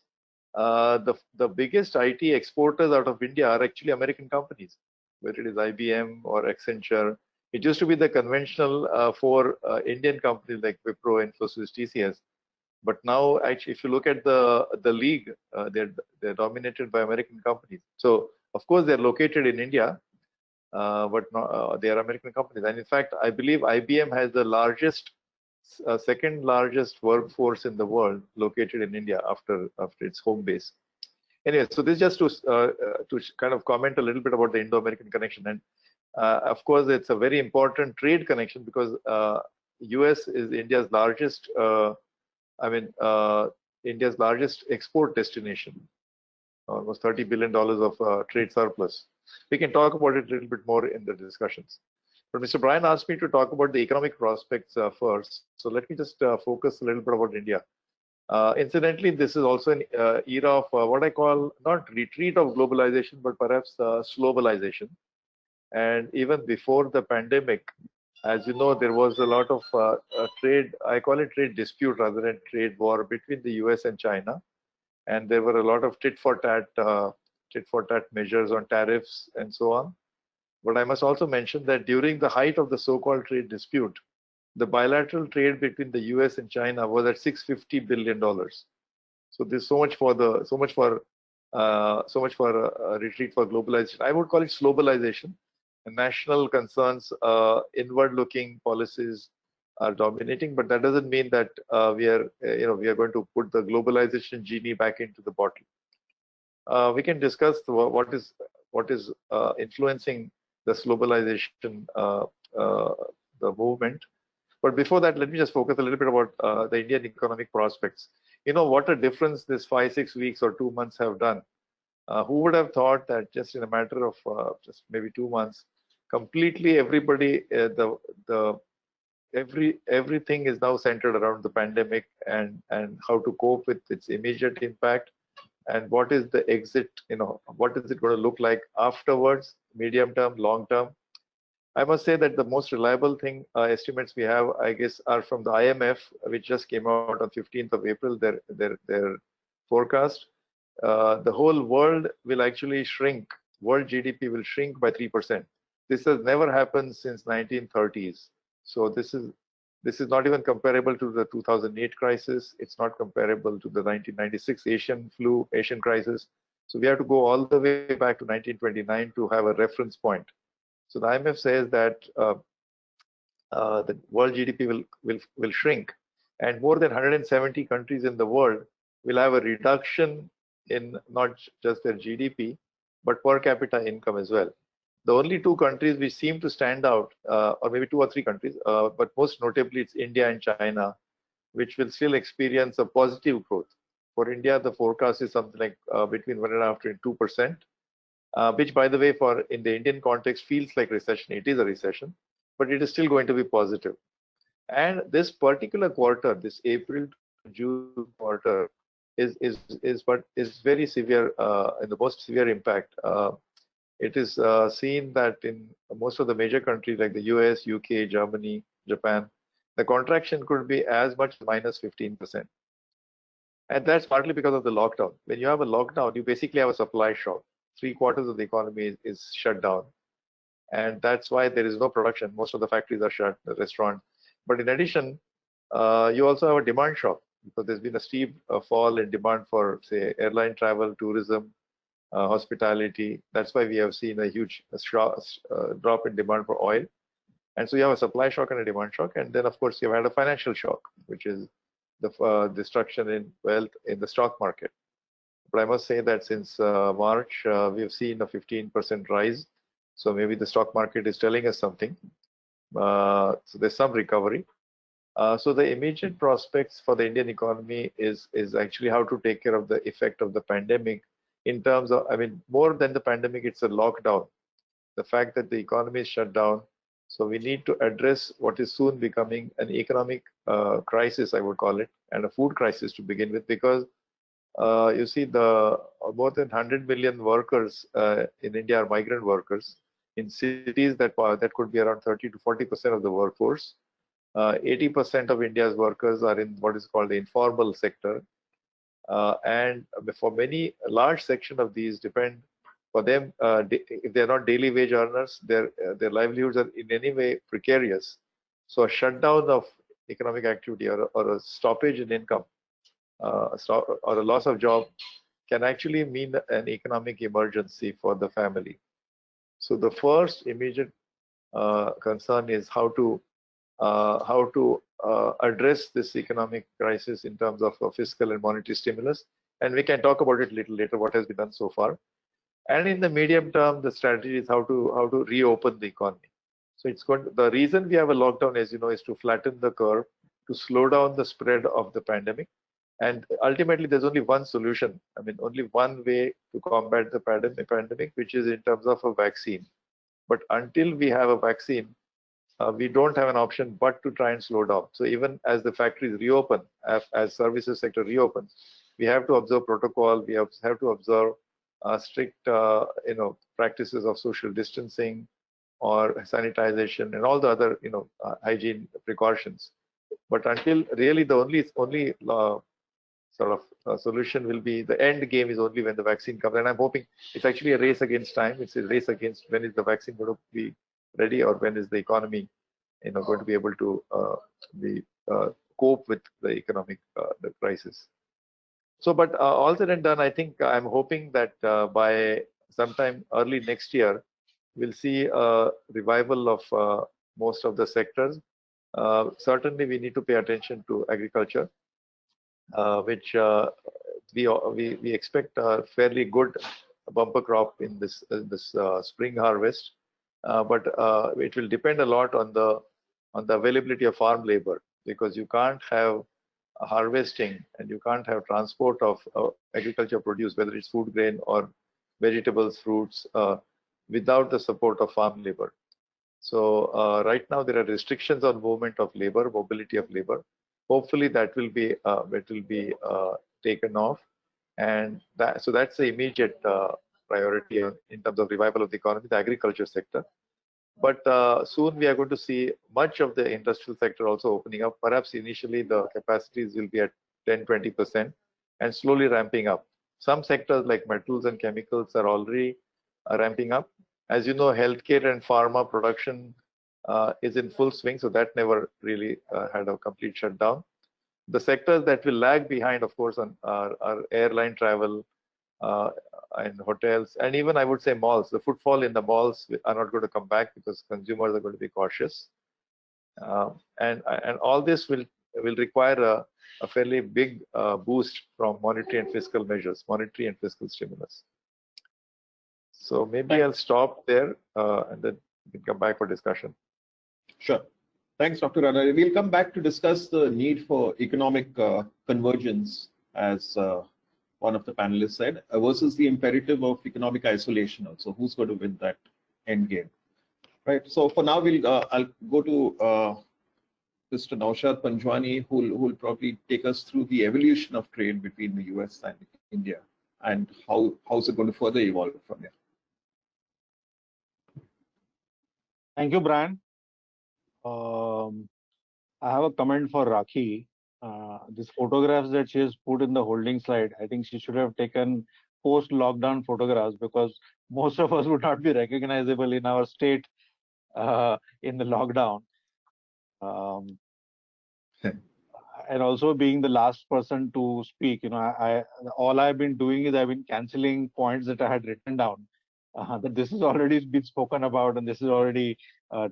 the biggest IT exporters out of India are actually American companies, whether it is IBM or Accenture. It used to be the conventional for Indian companies like Wipro, Infosys, TCS. But now, actually, if you look at the league, they're dominated by American companies. So, of course, they're located in India, but not, they are American companies. And in fact, I believe IBM has the largest, second largest workforce in the world located in India after its home base. Anyway, so this is just to kind of comment a little bit about the Indo-American connection. And of course, it's a very important trade connection because US is India's largest, India's largest export destination, almost $30 billion of trade surplus. We can talk about it a little bit more in the discussions. But Mr. Brian asked me to talk about the economic prospects first. So let me just focus a little bit about India. Incidentally, this is also an era of what I call not retreat of globalization, but perhaps globalization. And even before the pandemic, as you know, there was a lot of trade, I call it trade dispute rather than trade war between the US and China. And there were a lot of tit for tat measures on tariffs and so on. But I must also mention that during the height of the so-called trade dispute, the bilateral trade between the US and China was at $650 billion. So there's so much for a retreat for globalization. I would call it globalization. National concerns, inward-looking policies are dominating, but that doesn't mean that we are going to put the globalization genie back into the bottle. We can discuss what is influencing this globalization, the movement. But before that, let me just focus a little bit about the Indian economic prospects. You know what a difference this 5-6 weeks or 2 months have done. Who would have thought that just in a matter of just maybe 2 months, completely everybody, everything is now centered around the pandemic and how to cope with its immediate impact, and what is the exit, what is it going to look like afterwards, medium term, long term. I must say that the most reliable estimates we have, I guess, are from the IMF, which just came out on 15th of April, their forecast. The whole world will actually shrink. World GDP will shrink by 3%. This has never happened since 1930s. So this is not even comparable to the 2008 crisis. It's not comparable to the 1996 Asian crisis. So we have to go all the way back to 1929 to have a reference point. So the IMF says that the world GDP will shrink, and more than 170 countries in the world will have a reduction in not just their GDP, but per capita income as well. The only 2 countries which seem to stand out, or maybe 2 or 3 countries, but most notably it's India and China, which will still experience a positive growth. For India, the forecast is something like between 1.5% and 2%, which, by the way, in the Indian context, feels like recession. It is a recession, but it is still going to be positive. And this particular quarter, this April to June quarter, is very severe, and the most severe impact. It is seen that in most of the major countries like the US, UK, Germany, Japan, the contraction could be as much as minus 15%. And that's partly because of the lockdown. When you have a lockdown, you basically have a supply shock. 3/4 of the economy is shut down. And that's why there is no production. Most of the factories are shut, the restaurant. But in addition, you also have a demand shock, because there's been a steep fall in demand for, say, airline travel, tourism, hospitality. That's why we have seen a huge drop in demand for oil. And so you have a supply shock and a demand shock. And then, of course, you've had a financial shock, which is the destruction in wealth in the stock market. But I must say that since March, we have seen a 15% rise. So maybe the stock market is telling us something. So there's some recovery. So the immediate prospects for the Indian economy is actually how to take care of the effect of the pandemic. In terms of, more than the pandemic, it's a lockdown. The fact that the economy is shut down, So we need to address what is soon becoming an economic crisis, I would call it, and a food crisis to begin with, because you see the more than 100 million workers in India are migrant workers in cities that could be around 30 to 40% of the workforce. 80% of India's workers are in what is called the informal sector. And for many, a large section of these depend, for them, if they're not daily wage earners, their livelihoods are in any way precarious. So a shutdown of economic activity or a stoppage in income or a loss of job can actually mean an economic emergency for the family. So the first immediate concern is how to address this economic crisis in terms of fiscal and monetary stimulus. And we can talk about it a little later, what has been done so far. And in the medium term, the strategy is how to reopen the economy. So the reason we have a lockdown, as you know, is to flatten the curve, to slow down the spread of the pandemic. And ultimately, there's only one solution. I mean, only one way to combat the pandemic, which is in terms of a vaccine. But until we have a vaccine, we don't have an option but to try and slow down. So even as the factories reopen, as services sector reopens, we have to observe protocol. We have to observe strict, practices of social distancing or sanitization and all the other, hygiene precautions. But until really the only solution will be, the end game is only when the vaccine comes. And I'm hoping it's actually a race against time. It's a race against when is the vaccine going to be ready, or when is the economy, going to be able to cope with the economic the crisis. So, but all said and done, I think I'm hoping that by sometime early next year, we'll see a revival of most of the sectors. Certainly, we need to pay attention to agriculture, which we expect a fairly good bumper crop in this spring harvest, but it will depend a lot on the availability of farm labor, because you can't have harvesting and you can't have transport of agriculture produce, whether it's food grain or vegetables, fruits, without the support of farm labor. So right now there are restrictions on movement of labor, mobility of labor. Hopefully that will be taken off, and so that's the immediate priority in terms of revival of the economy, the agriculture sector. But soon we are going to see much of the industrial sector also opening up. Perhaps initially the capacities will be at 10-20% and slowly ramping up. Some sectors like metals and chemicals are already ramping up. As you know, healthcare and pharma production is in full swing, so that never really had a complete shutdown. The sectors that will lag behind, of course, are airline travel and hotels, and even I would say malls. The footfall in the malls are not going to come back because consumers are going to be cautious, and all this will require a fairly big boost from monetary and fiscal measures, monetary and fiscal stimulus. So maybe I'll stop there and then we can come back for discussion. Sure. Thanks, Dr. Rana. We'll come back to discuss the need for economic convergence, as one of the panelists said, versus the imperative of economic isolation also. Who's going to win that end game? Right. So for now, I'll go to Mr. Naushad Panjwani, who will probably take us through the evolution of trade between the US and India, and how's it going to further evolve from here. Thank you, Brian. I have a comment for Rakhi. These photographs that she has put in the holding slide, I think she should have taken post-lockdown photographs, because most of us would not be recognizable in our state in the lockdown. And also being the last person to speak, all I've been doing is I've been canceling points that I had written down. That this has already been spoken about and this is already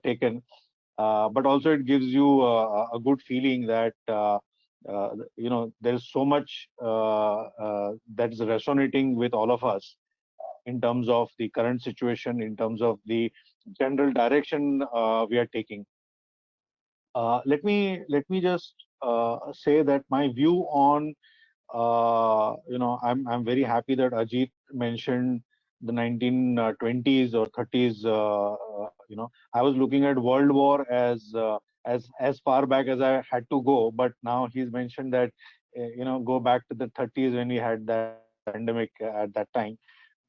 taken. But also it gives you a good feeling that there's so much that is resonating with all of us in terms of the current situation, in terms of the general direction we are taking. Let me just say that my view on I'm very happy that Ajit mentioned the 1920s or 30s. I was looking at World War as far back as I had to go, but now he's mentioned that go back to the 30s when we had that pandemic at that time.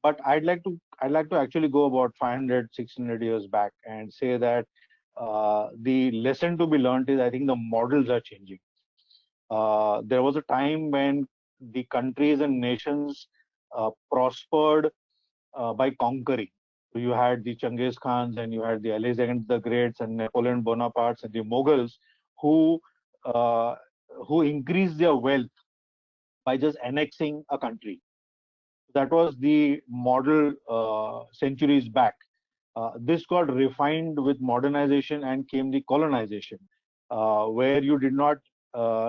But I'd like to actually go about 500, 600 years back and say that the lesson to be learned is I think the models are changing. There was a time when the countries and nations prospered by conquering. So you had the Genghis Khans and you had the Alexander the Greats and Napoleon Bonapartes and the Mughals who uh, who increased their wealth by just annexing a country. That was the model centuries back. This got refined with modernization and came the colonization, where you did not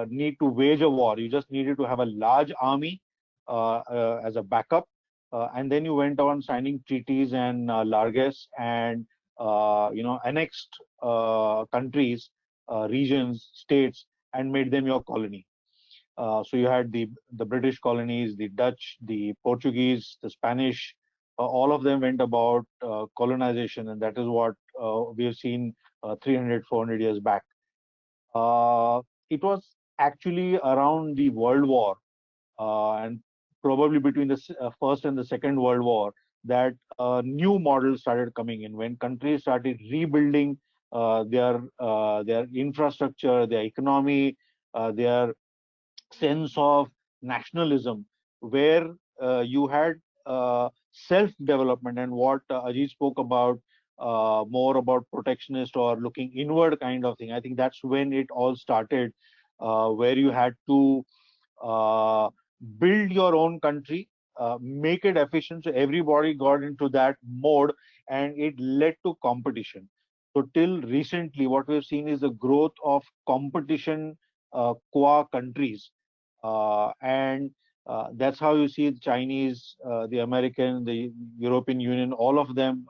need to wage a war. You just needed to have a large army as a backup. And then you went on signing treaties and largesse and annexed countries, regions, states, and made them your colony. So you had the British colonies, the Dutch, the Portuguese, the Spanish. All of them went about colonization, and that is what we have seen 300, 400 years back. It was actually around the World War and probably between the First and the Second World War that new models started coming in when countries started rebuilding their infrastructure, their economy, their sense of nationalism, where you had self-development and what Ajit spoke about, more about protectionist or looking inward kind of thing. I think that's when it all started, where you had to uh, build your own country, make it efficient. So everybody got into that mode, and it led to competition. So till recently, what we've seen is the growth of competition qua countries, and that's how you see the Chinese, the American, the European Union, all of them,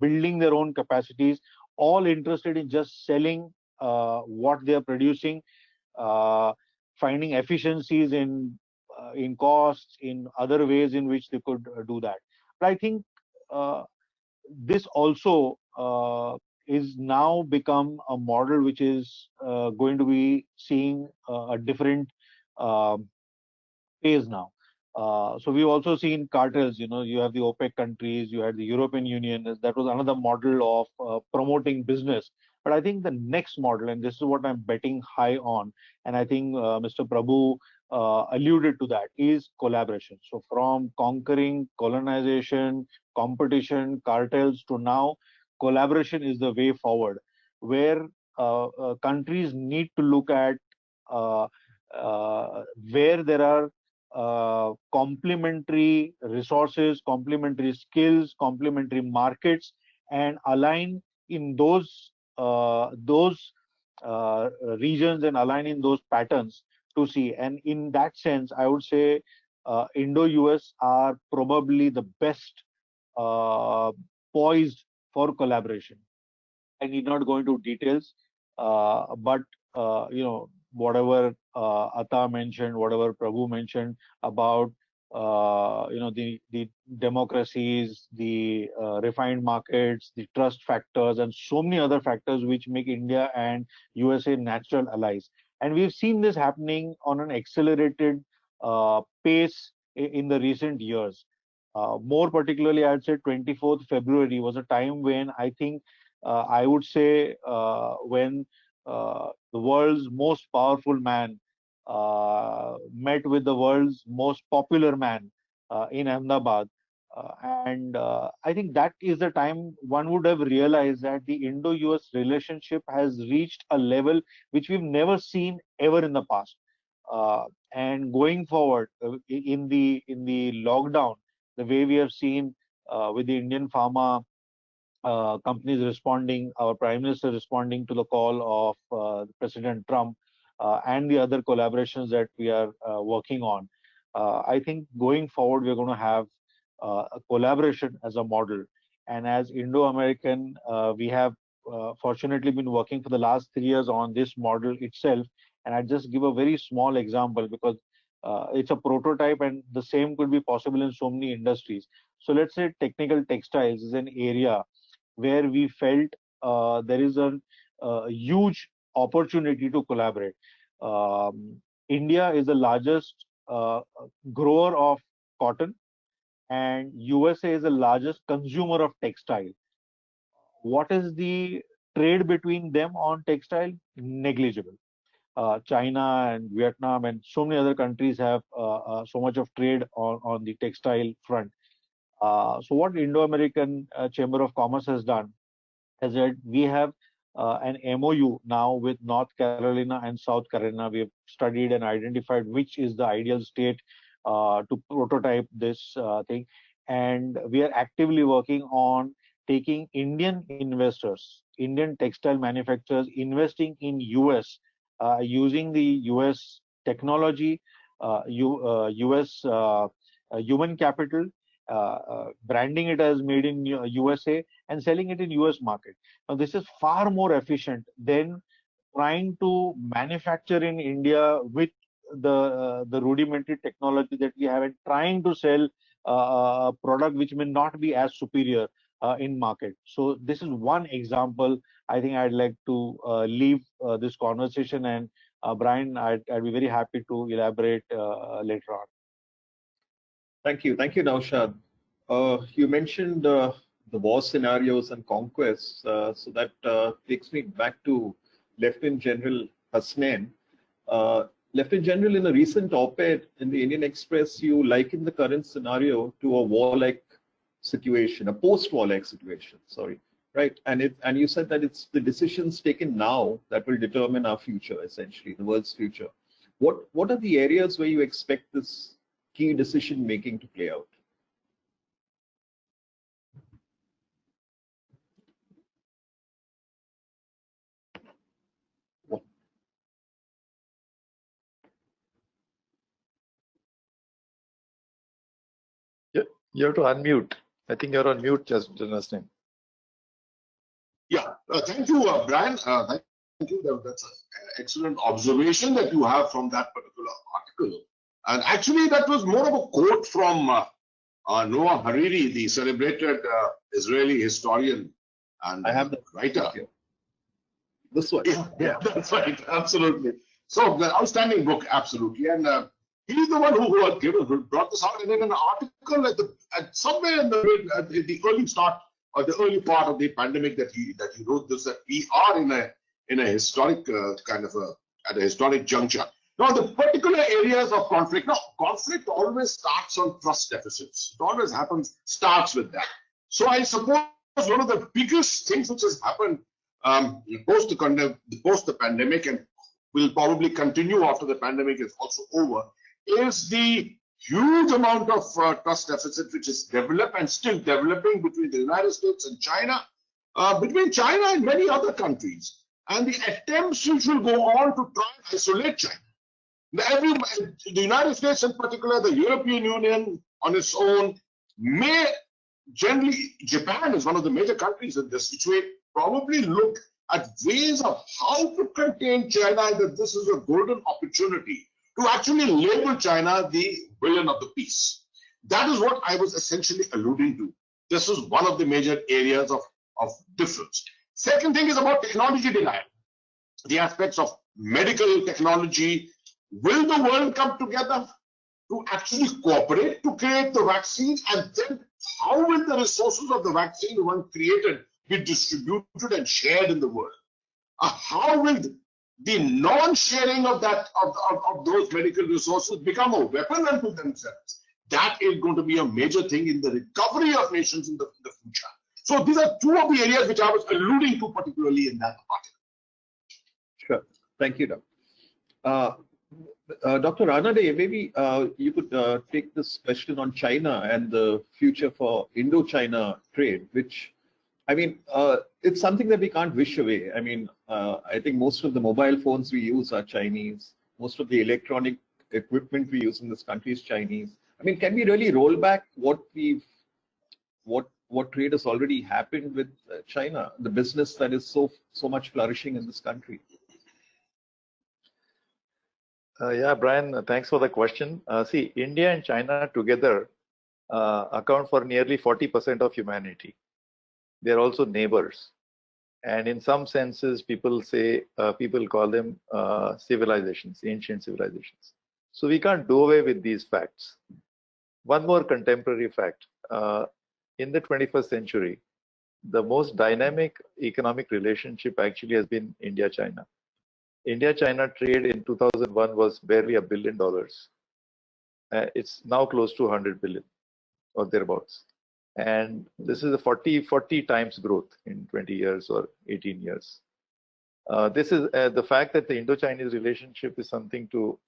building their own capacities, all interested in just selling what they are producing, uh, finding efficiencies in costs, in other ways in which they could do that. But I think this also is now become a model which is going to be seeing a different um phase now. So we've also seen cartels. You have the OPEC countries, you had the European Union. That was another model of promoting business. But I think the next model, and this is what I'm betting high on, and I think Mr. Prabhu alluded to that, is collaboration. So from conquering, colonization, competition, cartels to now, collaboration is the way forward, where countries need to look at uh, where there are complementary resources, complementary skills, complementary markets, and align in those regions and align in those patterns to see. And in that sense, I would say Indo-US are probably the best uh, poised for collaboration. I need not go into details, but whatever Atta mentioned, whatever Prabhu mentioned about the democracies, the refined markets, the trust factors, and so many other factors which make India and USA natural allies. And we've seen this happening on an accelerated pace in the recent years. More particularly, I'd say 24th February was a time when I think I would say when the world's most powerful man met with the world's most popular man in Ahmedabad. And I think that is the time one would have realized that the Indo-US relationship has reached a level which we've never seen ever in the past. And going forward in the lockdown, the way we have seen with the Indian pharma companies responding, our Prime Minister responding to the call of President Trump, and the other collaborations that we are working on. I think going forward, we're going to have a collaboration as a model. And as Indo-American, we have fortunately been working for the last 3 years on this model itself. And I just give a very small example because it's a prototype, and the same could be possible in so many industries. So let's say technical textiles is an area where we felt there is a huge opportunity to collaborate. India is the largest grower of cotton, and USA is the largest consumer of textile. What is the trade between them on textile? Negligible. China and Vietnam and so many other countries have so much of trade on the textile front. So what Indo-American Chamber of Commerce has done is that we have an MOU now with North Carolina and South Carolina. We have studied and identified which is the ideal state to prototype this thing. And we are actively working on taking Indian investors, Indian textile manufacturers investing in US, using the US technology, US human capital, branding it as made in USA and selling it in US market. Now this is far more efficient than trying to manufacture in India with the rudimentary technology that we have and trying to sell a product which may not be as superior in market. So this is one example. I think I'd like to leave this conversation, and Brian, I'd be very happy to elaborate later on. Thank you, Naushad. You mentioned the war scenarios and conquests, so that takes me back to Lieutenant General Hasnain. Lieutenant General, in a recent op-ed in the Indian Express, you likened the current scenario to a war-like situation, a post-war-like situation. Sorry, right? And you said that it's the decisions taken now that will determine our future, essentially, the world's future. What are the areas where you expect this key decision making to play out? You have to unmute. I think you're on mute, just listening. Yeah, thank you, Brian. Thank you. That's an excellent observation that you have from that particular article. And actually, that was more of a quote from Noah Hariri, the celebrated Israeli historian and I have the writer. here. This one. Yeah, that's right. Absolutely. So, the outstanding book, absolutely. And he's the one who brought this out. And in an article at somewhere in the early start or the early part of the pandemic that he wrote this, that we are in a historic at a historic juncture. Now, the particular areas of conflict. Now, conflict always starts on trust deficits. It always starts with that. So, I suppose one of the biggest things which has happened post the pandemic, and will probably continue after the pandemic is also over, is the huge amount of trust deficit which is developed and still developing between the United States and China, between China and many other countries, and the attempts which will go on to try and isolate China. The United States in particular, the European Union on its own, generally Japan is one of the major countries in this, which will probably look at ways of how to contain China, that this is a golden opportunity to actually label China the villain of the piece. That is what I was essentially alluding to. This is one of the major areas of difference. Second thing is about technology denial. The aspects of medical technology. Will the world come together to actually cooperate to create the vaccine? And then how will the resources of the vaccine, when created, be distributed and shared in the world? How will the non-sharing of those medical resources become a weapon unto themselves? That is going to be a major thing in the recovery of nations in the future. So these are two of the areas which I was alluding to particularly in that article. Sure. Thank you, Dr. Dr. Ranade, maybe you could take this question on China and the future for Indo-China trade, which, I mean, it's something that we can't wish away. I mean, I think most of the mobile phones we use are Chinese. Most of the electronic equipment we use in this country is Chinese. I mean, can we really roll back what trade has already happened with China, the business that is so much flourishing in this country? Yeah, Brian, thanks for the question. See, India and China together account for nearly 40% of humanity. They're also neighbors. And in some senses, people call them civilizations, ancient civilizations. So we can't do away with these facts. One more contemporary fact. In the 21st century, the most dynamic economic relationship actually has been India-China. India-China trade in 2001 was barely $1 billion. It's now close to 100 billion or thereabouts. And this is a 40 times growth in 20 years or 18 years. This is the fact that the Indo-Chinese relationship is something to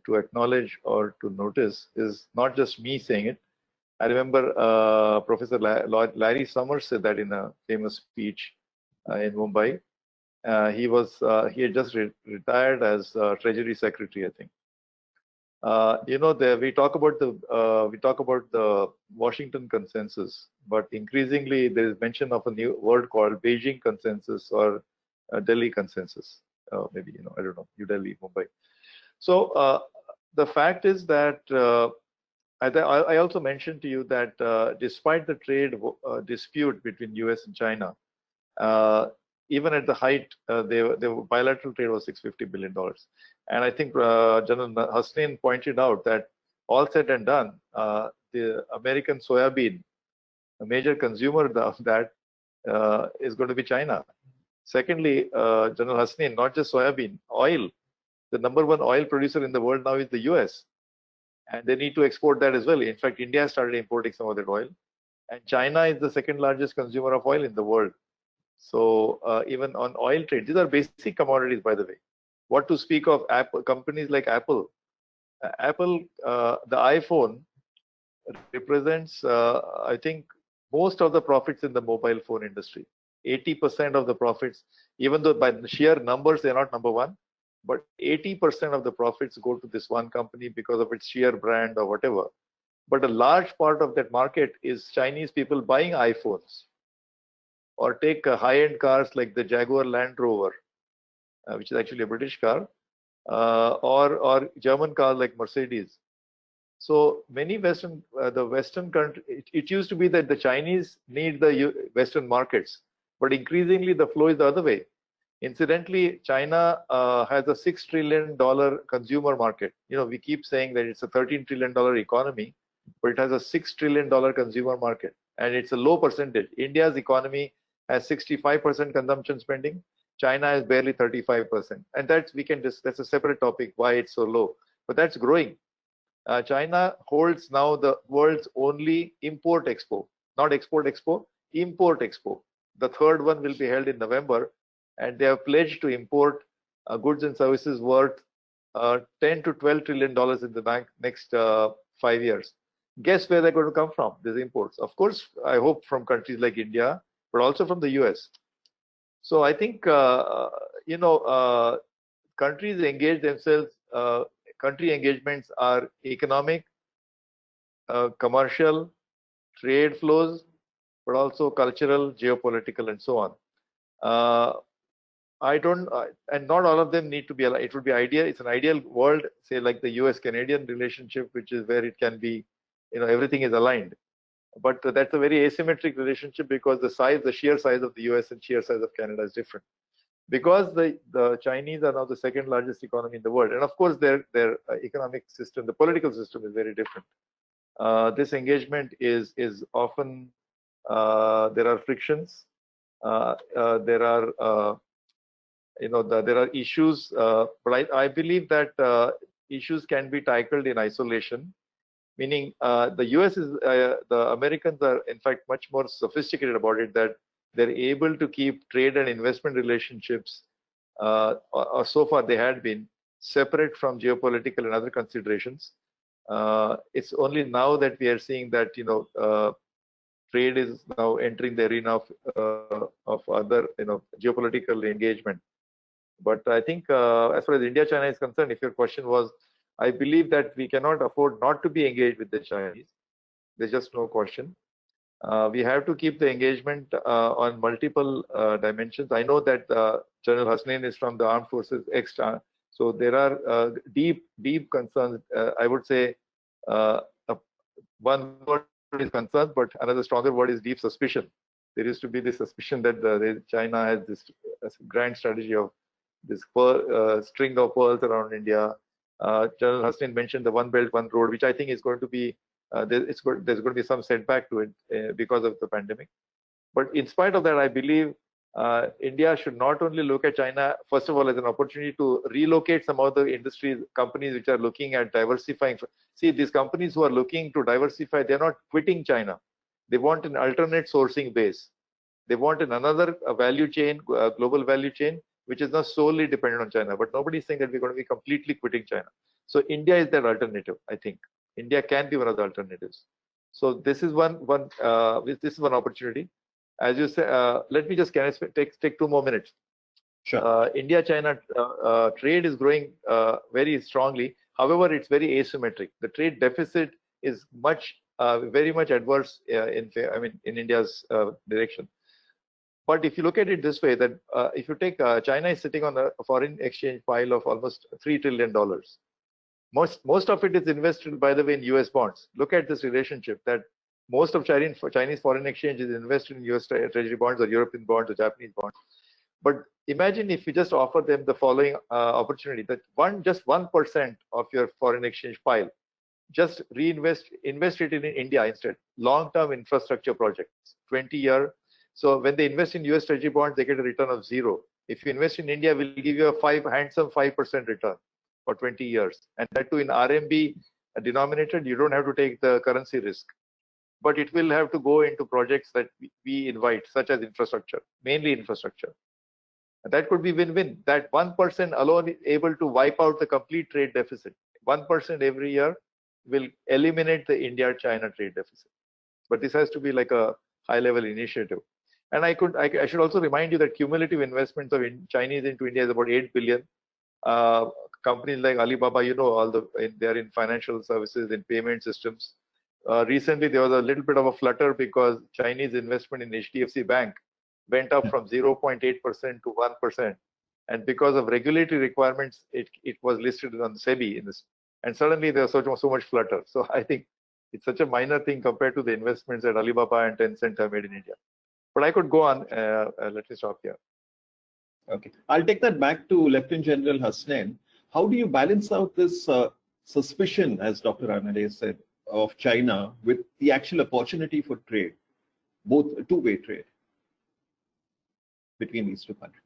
acknowledge or to notice is not just me saying it. I remember Professor Larry Summers said that in a famous speech in Mumbai. He had just retired as Treasury Secretary, I think. We talk about the Washington consensus, but increasingly there is mention of a new word called Beijing consensus or Delhi consensus. Maybe I don't know, New Delhi, Mumbai. So the fact is that I also mentioned to you that despite the trade dispute between US and China, even at the height, the bilateral trade was $650 billion. And I think General Hasnain pointed out that all said and done, the American soybean, a major consumer of that, is going to be China. Secondly, General Hasnain, not just soybean, oil. The number one oil producer in the world now is the US. And they need to export that as well. In fact, India has started importing some of that oil. And China is the second largest consumer of oil in the world. So even on oil trade, these are basic commodities, by the way. What to speak of Apple, companies like Apple. Apple, the iPhone represents, I think, most of the profits in the mobile phone industry. 80% of the profits, even though by sheer numbers, they're not number one, but 80% of the profits go to this one company because of its sheer brand or whatever. But a large part of that market is Chinese people buying iPhones. Or take high-end cars like the Jaguar Land Rover, which is actually a British car, or German cars like Mercedes. So many the Western country, it used to be that the Chinese need the Western markets, but increasingly the flow is the other way. Incidentally, China has a $6 trillion consumer market. We keep saying that it's a $13 trillion economy, but it has a $6 trillion consumer market, and it's a low percentage. India's economy has 65% consumption spending. China is barely 35%, and that's a separate topic why it's so low. But that's growing. China holds now the world's only import expo, not export expo, import expo. The third one will be held in November, and they have pledged to import goods and services worth $10 to $12 trillion in the next 5 years. Guess where they're going to come from, these imports? Of course, I hope from countries like India, but also from the US. So I think, countries engage themselves, country engagements are economic, commercial, trade flows, but also cultural, geopolitical, and so on. And not all of them need to be, it would be it's an ideal world, say like the US-Canadian relationship, which is where it can be, everything is aligned. But that's a very asymmetric relationship because the sheer size of the US and sheer size of Canada is different. Because the Chinese are now the second largest economy in the world, and of course their economic system, the political system is very different. This engagement is often there are frictions, there are there are issues, but I believe that issues can be tackled in isolation. Meaning the US the Americans are in fact much more sophisticated about it, that they're able to keep trade and investment relationships, or so far they had been, separate from geopolitical and other considerations. It's only now that we are seeing that trade is now entering the arena of other geopolitical engagement. But I think as far as India-China is concerned, if your question was, I believe that we cannot afford not to be engaged with the Chinese. There's just no question. We have to keep the engagement on multiple dimensions. I know that General Hasnain is from the Armed Forces, So there are deep concerns. I would say one word is concern, but another stronger word is deep suspicion. There used to be this suspicion that China has this grand strategy of this string of pearls around India. General Hasnain mentioned the One Belt, One Road, which I think is going to be, there's going to be some setback to it because of the pandemic. But in spite of that, I believe India should not only look at China, first of all, as an opportunity to relocate some of the industries, companies which are looking at diversifying. See, these companies who are looking to diversify, they're not quitting China. They want an alternate sourcing base. They want another value chain, global value chain, which is not solely dependent on China. But nobody is saying that we're going to be completely quitting China. So India is that alternative, I think. India can be one of the alternatives. So this is one opportunity. As you say, let me just take 2 more minutes. Sure. India-China trade is growing very strongly. However, it's very asymmetric. The trade deficit is very much adverse in India's direction. But if you look at it this way, that if you take China is sitting on a foreign exchange pile of almost $3 trillion. Most of it is invested, by the way, in US bonds. Look at this relationship that most of Chinese foreign exchange is invested in US treasury bonds or European bonds or Japanese bonds. But imagine if you just offer them the following opportunity, that just 1% of your foreign exchange pile, just invest it in India instead. Long-term infrastructure projects, 20-year. So when they invest in US treasury bonds, they get a return of 0. If you invest in India, we'll give you a handsome 5% return for 20 years. And that too in RMB denominated, you don't have to take the currency risk. But it will have to go into projects that we invite, such as infrastructure, mainly infrastructure. And that could be win-win. That 1% alone is able to wipe out the complete trade deficit. 1% every year will eliminate the India-China trade deficit. But this has to be like a high-level initiative. And I should also remind you that cumulative investments of Chinese into India is about 8 billion. Companies like Alibaba, they're in financial services, in payment systems. Recently, there was a little bit of a flutter because Chinese investment in HDFC Bank went up from 0.8% to 1%. And because of regulatory requirements, it was listed on SEBI in this. And suddenly there was so much flutter. So I think it's such a minor thing compared to the investments that Alibaba and Tencent have made in India. But I could go on. Let me stop here. Okay, I'll take that back to Lieutenant General Hasnain. How do you balance out this suspicion, as Dr. Ranade said, of China with the actual opportunity for trade, both two-way trade between these two countries?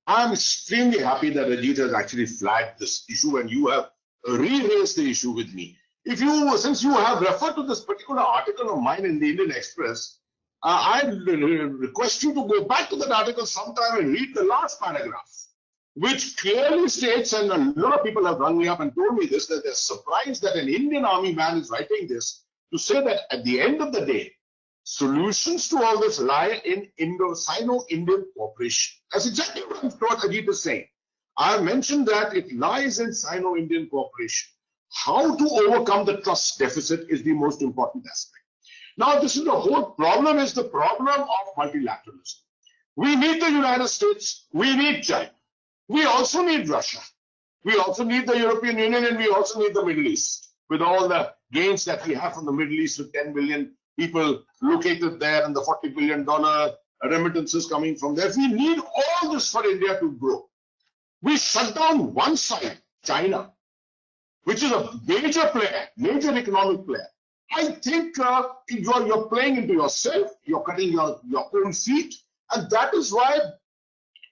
I'm extremely happy that Ajit has actually flagged this issue and you have re-raised the issue with me. Since you have referred to this particular article of mine in the Indian Express, I request you to go back to that article sometime and read the last paragraph, which clearly states, and a lot of people have rung me up and told me this, that they're surprised that an Indian Army man is writing this to say that at the end of the day, solutions to all this lie in Sino-Indian cooperation. That's exactly what Ajit is saying. I have mentioned that it lies in Sino-Indian cooperation. How to overcome the trust deficit is the most important aspect. Now, this is the whole problem, is the problem of multilateralism. We need the United States, we need China, we also need Russia, we also need the European Union, and we also need the Middle East, with all the gains that we have from the Middle East with 10 million people located there and the $40 billion remittances coming from there. We need all this for India to grow. We shut down one side, China, which is a major player, major economic player. I think you're playing into yourself, you're cutting your own feet, and that is why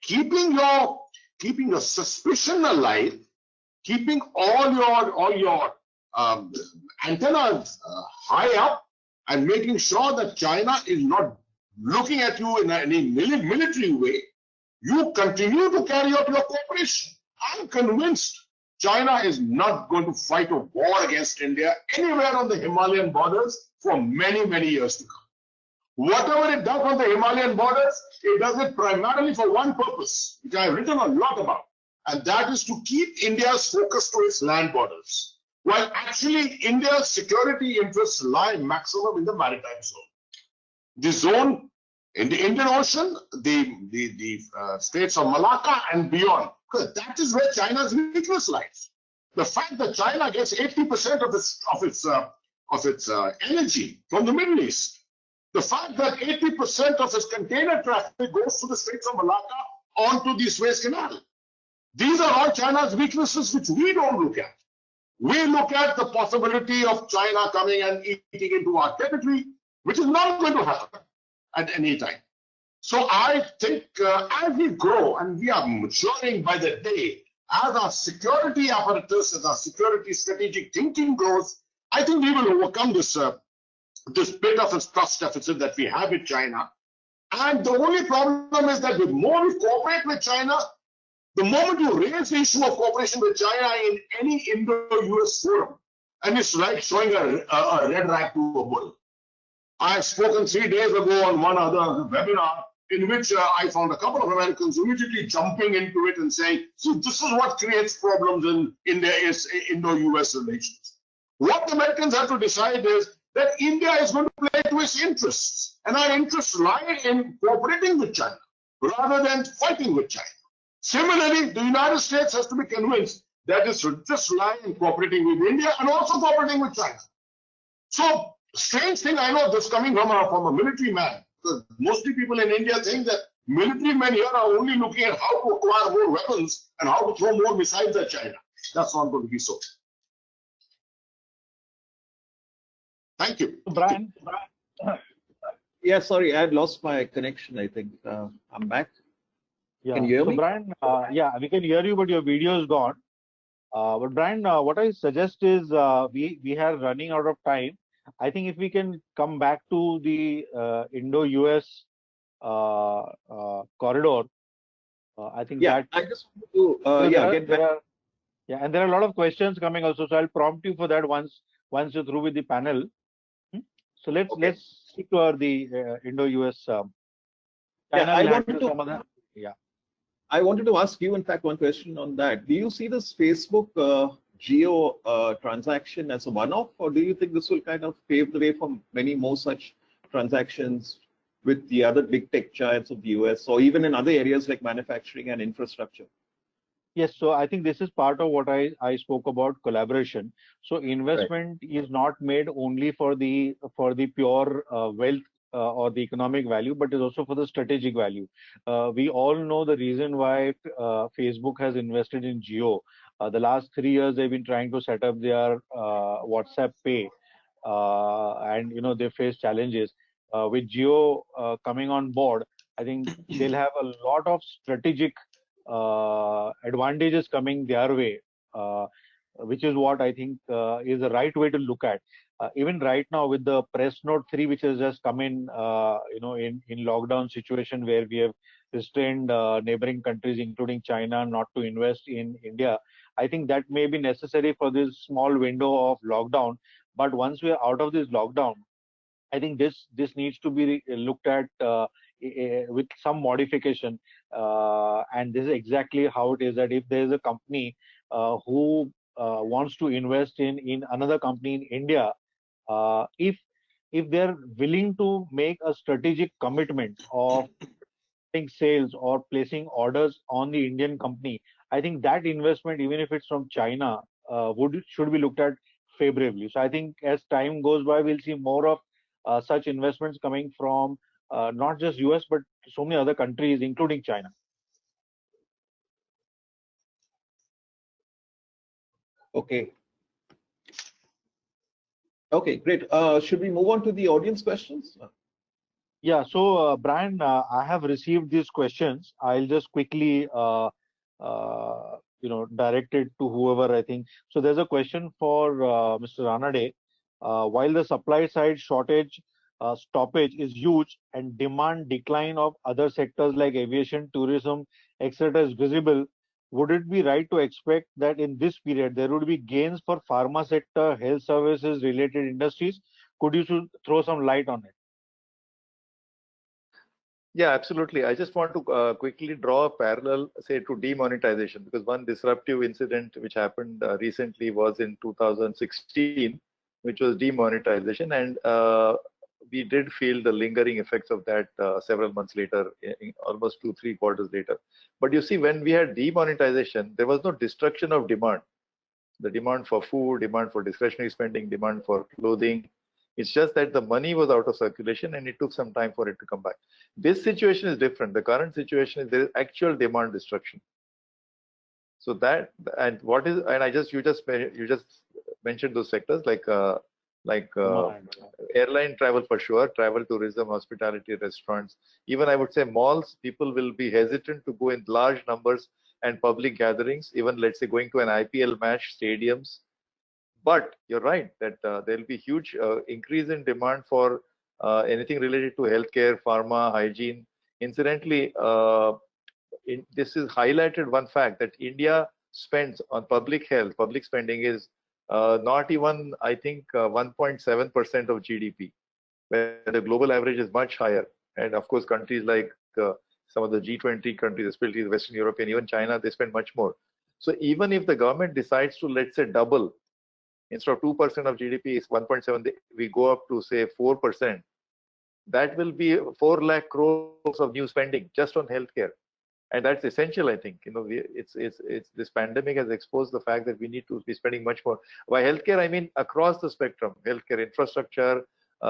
keeping your suspicion alive, keeping all your antennas high up, and making sure that China is not looking at you in any military way, you continue to carry out your cooperation. I'm convinced China is not going to fight a war against India anywhere on the Himalayan borders for many, many years to come. Whatever it does on the Himalayan borders, it does it primarily for one purpose, which I've written a lot about, and that is to keep India's focus to its land borders, while actually India's security interests lie maximum in the maritime zone. The zone In the Indian Ocean, the Straits of Malacca and beyond, because that is where China's weakness lies. The fact that China gets 80% of its energy from the Middle East, the fact that 80% of its container traffic goes to the Straits of Malacca onto the Suez Canal. These are all China's weaknesses which we don't look at. We look at the possibility of China coming and eating into our territory, which is not going to happen at any time. So I think as we grow and we are maturing by the day, as our security apparatus, as our security strategic thinking grows, I think we will overcome this bit of a trust deficit that we have with China. And the only problem is that the more we cooperate with China, the moment you raise the issue of cooperation with China in any Indo-US forum, and it's like showing a red rag to a bull. I have spoken 3 days ago on one other webinar in which I found a couple of Americans immediately jumping into it and saying, see, this is what creates problems in their Indo-US relations. What the Americans have to decide is that India is going to play to its interests, and our interests lie in cooperating with China rather than fighting with China. Similarly, the United States has to be convinced that it should just lie in cooperating with India and also cooperating with China. So, strange thing, I know this coming from a military man, because mostly people in India think that military men here are only looking at how to acquire more weapons and how to throw more missiles at China. That's not going to be so. Thank you. Brian, Yeah, sorry, I had lost my connection, I think. I'm back. yeah. Can you hear So me? Brian, yeah, we can hear you, but your video is gone. But Brian, what I suggest is we are running out of time. I think if we can come back to the Indo-US corridor, I think Yeah, that I just want to because get back. yeah, and there are a lot of questions coming also. So I'll prompt you for that once you're through with the panel. So let's stick to the Indo-US Yeah, channel. I land wanted to to some other. Yeah. I wanted to ask you, in fact, one question on that. Do you see this Facebook geo transaction as a one-off, or do you think this will kind of pave the way for many more such transactions with the other big tech giants of the US, or even in other areas like manufacturing and infrastructure? Yes, so I think this is part of what I spoke about collaboration. So investment is not made only for the pure wealth or the economic value, but is also for the strategic value. We all know the reason why Facebook has invested in Jio. The last 3 years they've been trying to set up their WhatsApp Pay, and they face challenges. With Jio coming on board, I think they'll have a lot of strategic advantages coming their way, which is what I think is the right way to look at. Even right now with the Press Note 3, which has just come in, in lockdown situation where we have restrained neighboring countries, including China, not to invest in India. I think that may be necessary for this small window of lockdown. But once we are out of this lockdown, I think this needs to be looked at with some modification, and this is exactly how it is. That if there is a company who wants to invest in another company in India, if they're willing to make a strategic commitment of sales or placing orders on the Indian company, I think that investment, even if it's from China, should be looked at favorably. So I think as time goes by, we'll see more of such investments coming from not just US, but so many other countries, including China. Okay. Okay, great. Should we move on to the audience questions? Yeah, so Brian, I have received these questions. I'll just quickly direct it to whoever I think. So there's a question for Mr. Ranade. While the supply side shortage stoppage is huge and demand decline of other sectors like aviation, tourism, etc. is visible, would it be right to expect that in this period there would be gains for pharma sector, health services related industries? Could you throw some light on it? Yeah, absolutely. I just want to quickly draw a parallel, say, to demonetization, because one disruptive incident which happened recently was in 2016, which was demonetization. And we did feel the lingering effects of that several months later, almost 2-3 quarters later. But you see, when we had demonetization, there was no destruction of demand. The demand for food, demand for discretionary spending, demand for clothing. It's just that the money was out of circulation and it took some time for it to come back. This situation is different. The current situation is there is actual demand destruction. So that, and what is, and you just mentioned those sectors like airline travel for sure, travel, tourism, hospitality, restaurants. Even I would say malls, people will be hesitant to go in large numbers and public gatherings, even let's say going to an IPL match, stadiums. But you're right that there will be huge increase in demand for anything related to healthcare, pharma, hygiene. Incidentally, this is highlighted one fact that India spends on public health, public spending is not even, I think, 1.7% of GDP, where the global average is much higher. And of course, countries like some of the G20 countries, especially the Western European, even China, they spend much more. So even if the government decides to, let's say, double, instead of 2% of GDP is 1.7, we go up to say 4%, that will be 4 lakh crores of new spending just on healthcare. And that's essential, I think. You know, it's this pandemic has exposed the fact that we need to be spending much more. By healthcare, I mean across the spectrum, healthcare infrastructure,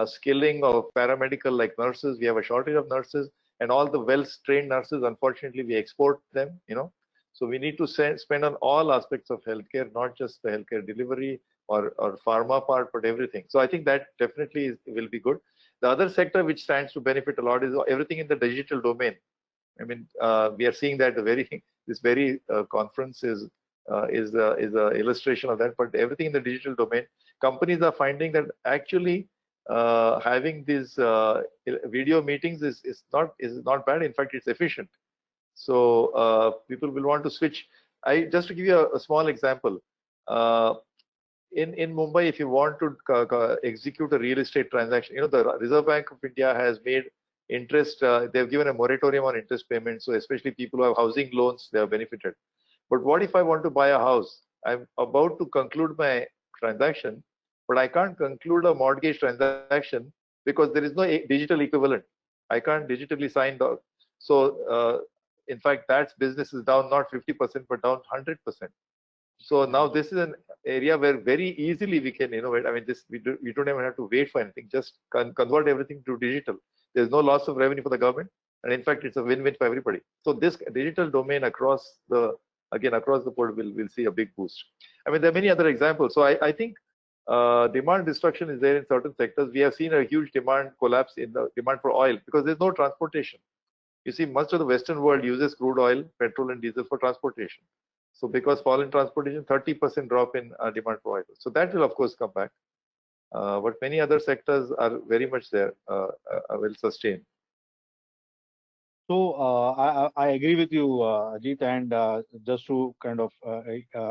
skilling of paramedical like nurses. We have a shortage of nurses, and all the well-trained nurses, unfortunately, we export them. You know, so we need to spend on all aspects of healthcare, not just the healthcare delivery or pharma part, but everything. So I think that definitely will be good. The other sector which stands to benefit a lot is everything in the digital domain. I mean, we are seeing that this very conference is a illustration of that. But everything in the digital domain, companies are finding that actually having these video meetings is not bad. In fact, it's efficient. So people will want to switch. Just to give you a small example, in Mumbai, if you want to execute a real estate transaction, you know, the Reserve Bank of India has made interest, they've given a moratorium on interest payments. So especially people who have housing loans, they have benefited. But what if I want to buy a house? I'm about to conclude my transaction, but I can't conclude a mortgage transaction because there is no digital equivalent. I can't digitally sign the. So in fact, that business is down not 50%, but down 100%. So now this is an area where very easily we can innovate. I mean, we don't even have to wait for anything. Just convert everything to digital. There's no loss of revenue for the government, and in fact, it's a win-win for everybody. So this digital domain across the board will see a big boost. I mean, there are many other examples. So I think demand destruction is there in certain sectors. We have seen a huge demand collapse in the demand for oil because there's no transportation. You see, much of the Western world uses crude oil, petrol, and diesel for transportation. So because fall in transportation, 30% drop in demand for oil. So that will of course come back. But many other sectors are very much there, will sustain. So I agree with you, Ajit, and just to kind of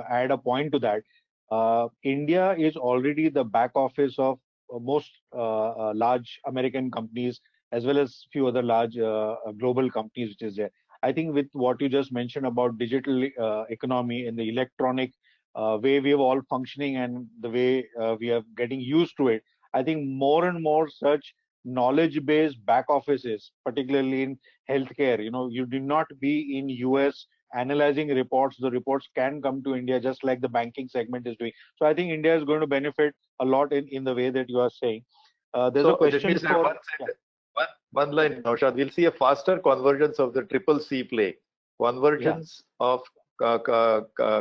add a point to that, India is already the back office of most large American companies, as well as few other large global companies, which is there. I think with what you just mentioned about digital economy and the electronic way we are all functioning and the way we are getting used to it, I think more and more such knowledge-based back offices, particularly in healthcare, you know, you do not be in US analyzing reports. The reports can come to India just like the banking segment is doing. So I think India is going to benefit a lot in the way that you are saying. There's a question for one line, Naushad. We'll see a faster convergence of the triple C play, convergence of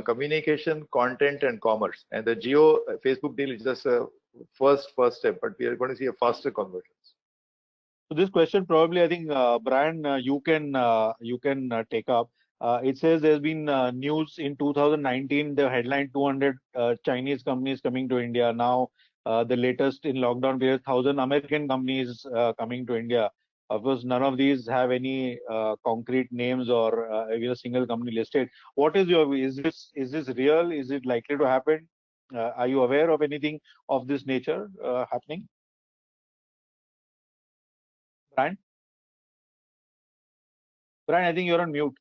communication, content, and commerce. And the Jio Facebook deal is just a first step, but we are going to see a faster convergence. So this question probably, I think, Brian, you can take up. It says there's been news in 2019, the headline 200 Chinese companies coming to India. Now, the latest in lockdown period, 1,000 American companies coming to India. Of course, none of these have any concrete names or even a single company listed. What is your view? Is this real? Is it likely to happen? Are you aware of anything of this nature happening? Brian? Brian, I think you're on mute.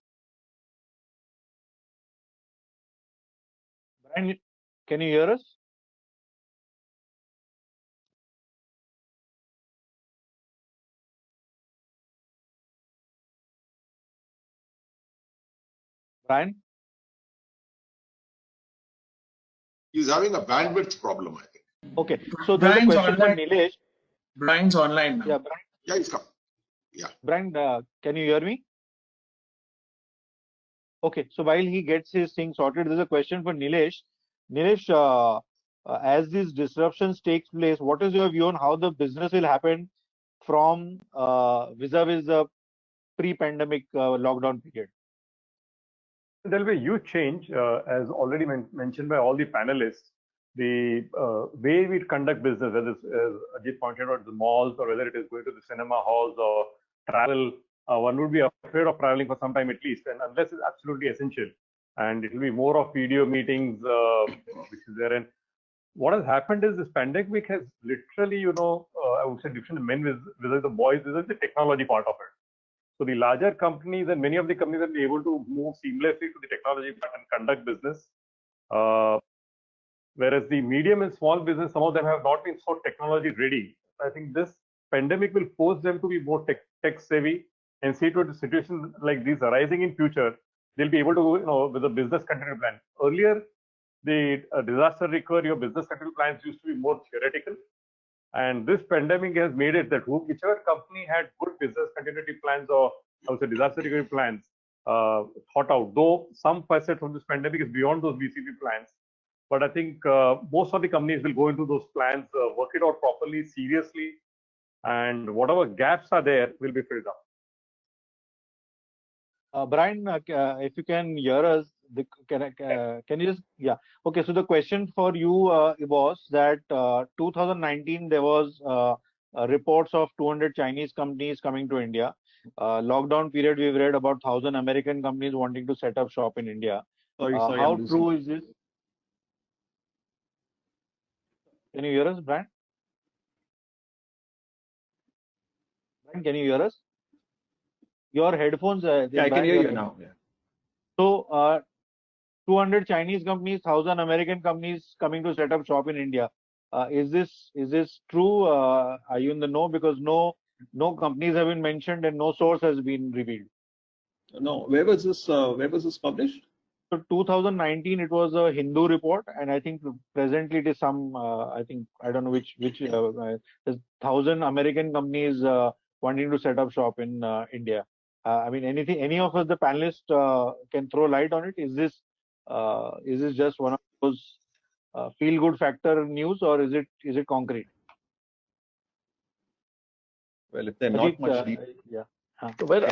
Brian, can you hear us? Brian? He's having a bandwidth problem, I think. Okay, so there's a Brian's question for online. Nilesh. Brian's online now. Yeah, Brian, Yeah, he's come. Brian, can you hear me? Okay, so while he gets his thing sorted, there's a question for Nilesh. Nilesh, as these disruptions takes place, what is your view on how the business will happen from vis-a-vis the pre-pandemic lockdown period? There'll be a huge change, as already mentioned by all the panelists. The way we conduct business, whether it's, as Ajit pointed out, the malls, or whether it is going to the cinema halls or travel, one would be afraid of traveling for some time at least, and unless it's absolutely essential. And it will be more of video meetings, which is there. And what has happened is this pandemic has literally, I would say, different men with the boys, with the technology part of it. So the larger companies and many of the companies will be able to move seamlessly to the technology part and conduct business. Whereas the medium and small business, some of them have not been so technology ready. I think this pandemic will force them to be more tech savvy and see to a situation like these arising in future, they'll be able to, with a business continuity plan. Earlier, the disaster recovery or business continuity plans used to be more theoretical. And this pandemic has made it that whichever company had good business continuity plans or also disaster recovery plans thought out, though some facets of this pandemic is beyond those BCP plans. But I think most of the companies will go into those plans, work it out properly, seriously, and whatever gaps are there will be filled up. Brian, if you can hear us, can you just, yeah. Okay, so the question for you was that 2019 there was reports of 200 Chinese companies coming to India. Lockdown period, we've read about 1,000 American companies wanting to set up shop in India. Sorry, How true is this? Can you hear us, Brian? Brian, can you hear us? Your headphones. Yeah, I can hear you now. Yeah. So, 200 Chinese companies, 1,000 American companies coming to set up shop in India. Is this true? Are you in the know? Because no companies have been mentioned and no source has been revealed. No, where was this published? So 2019, it was a Hindu report, and I think presently it is some. I don't know which. There's 1,000 American companies wanting to set up shop in India. I mean, any of us, the panelists, can throw light on it. Is this just one of those feel-good factor news, or is it concrete? Well, if they're not much. Yeah. Well,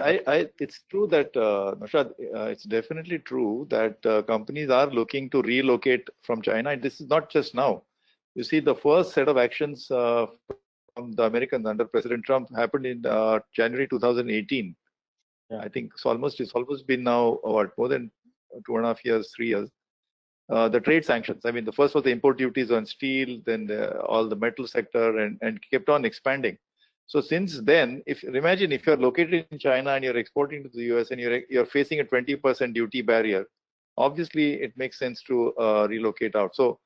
it's true that, Naushad, it's definitely true that companies are looking to relocate from China. And this is not just now. You see, the first set of actions from the Americans under President Trump happened in January 2018. Yeah. I think it's almost been now, more than 2.5 years, 3 years. The trade sanctions. I mean, the first was the import duties on steel, then all the metal sector, and kept on expanding. So since then, imagine if you're located in China and you're exporting to the US and you're facing a 20% duty barrier, obviously it makes sense to relocate out. So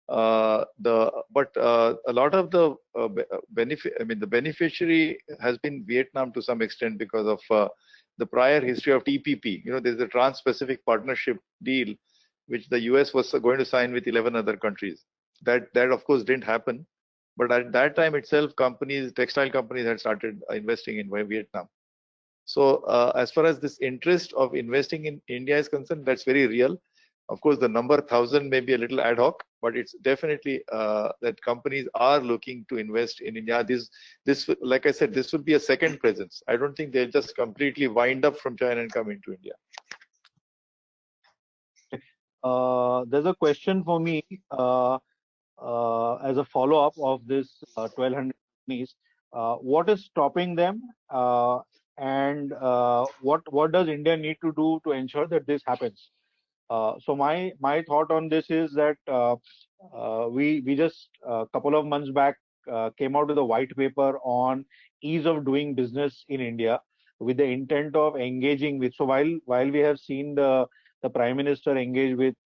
a lot of the the beneficiary has been Vietnam to some extent because of the prior history of TPP. There's a Trans-Pacific Partnership deal which the US was going to sign with 11 other countries. That of course didn't happen. But at that time itself, textile companies had started investing in Vietnam. So as far as this interest of investing in India is concerned, that's very real. Of course, the number 1,000 may be a little ad hoc, but it's definitely that companies are looking to invest in India. This, like I said, this will be a second presence. I don't think they'll just completely wind up from China and come into India. There's a question for me. As a follow-up of this 1,200 companies, what is stopping them, and what does India need to do to ensure that this happens? So my thought on this is that we just a couple of months back came out with a white paper on ease of doing business in India with the intent of engaging with. So while we have seen the Prime Minister engage with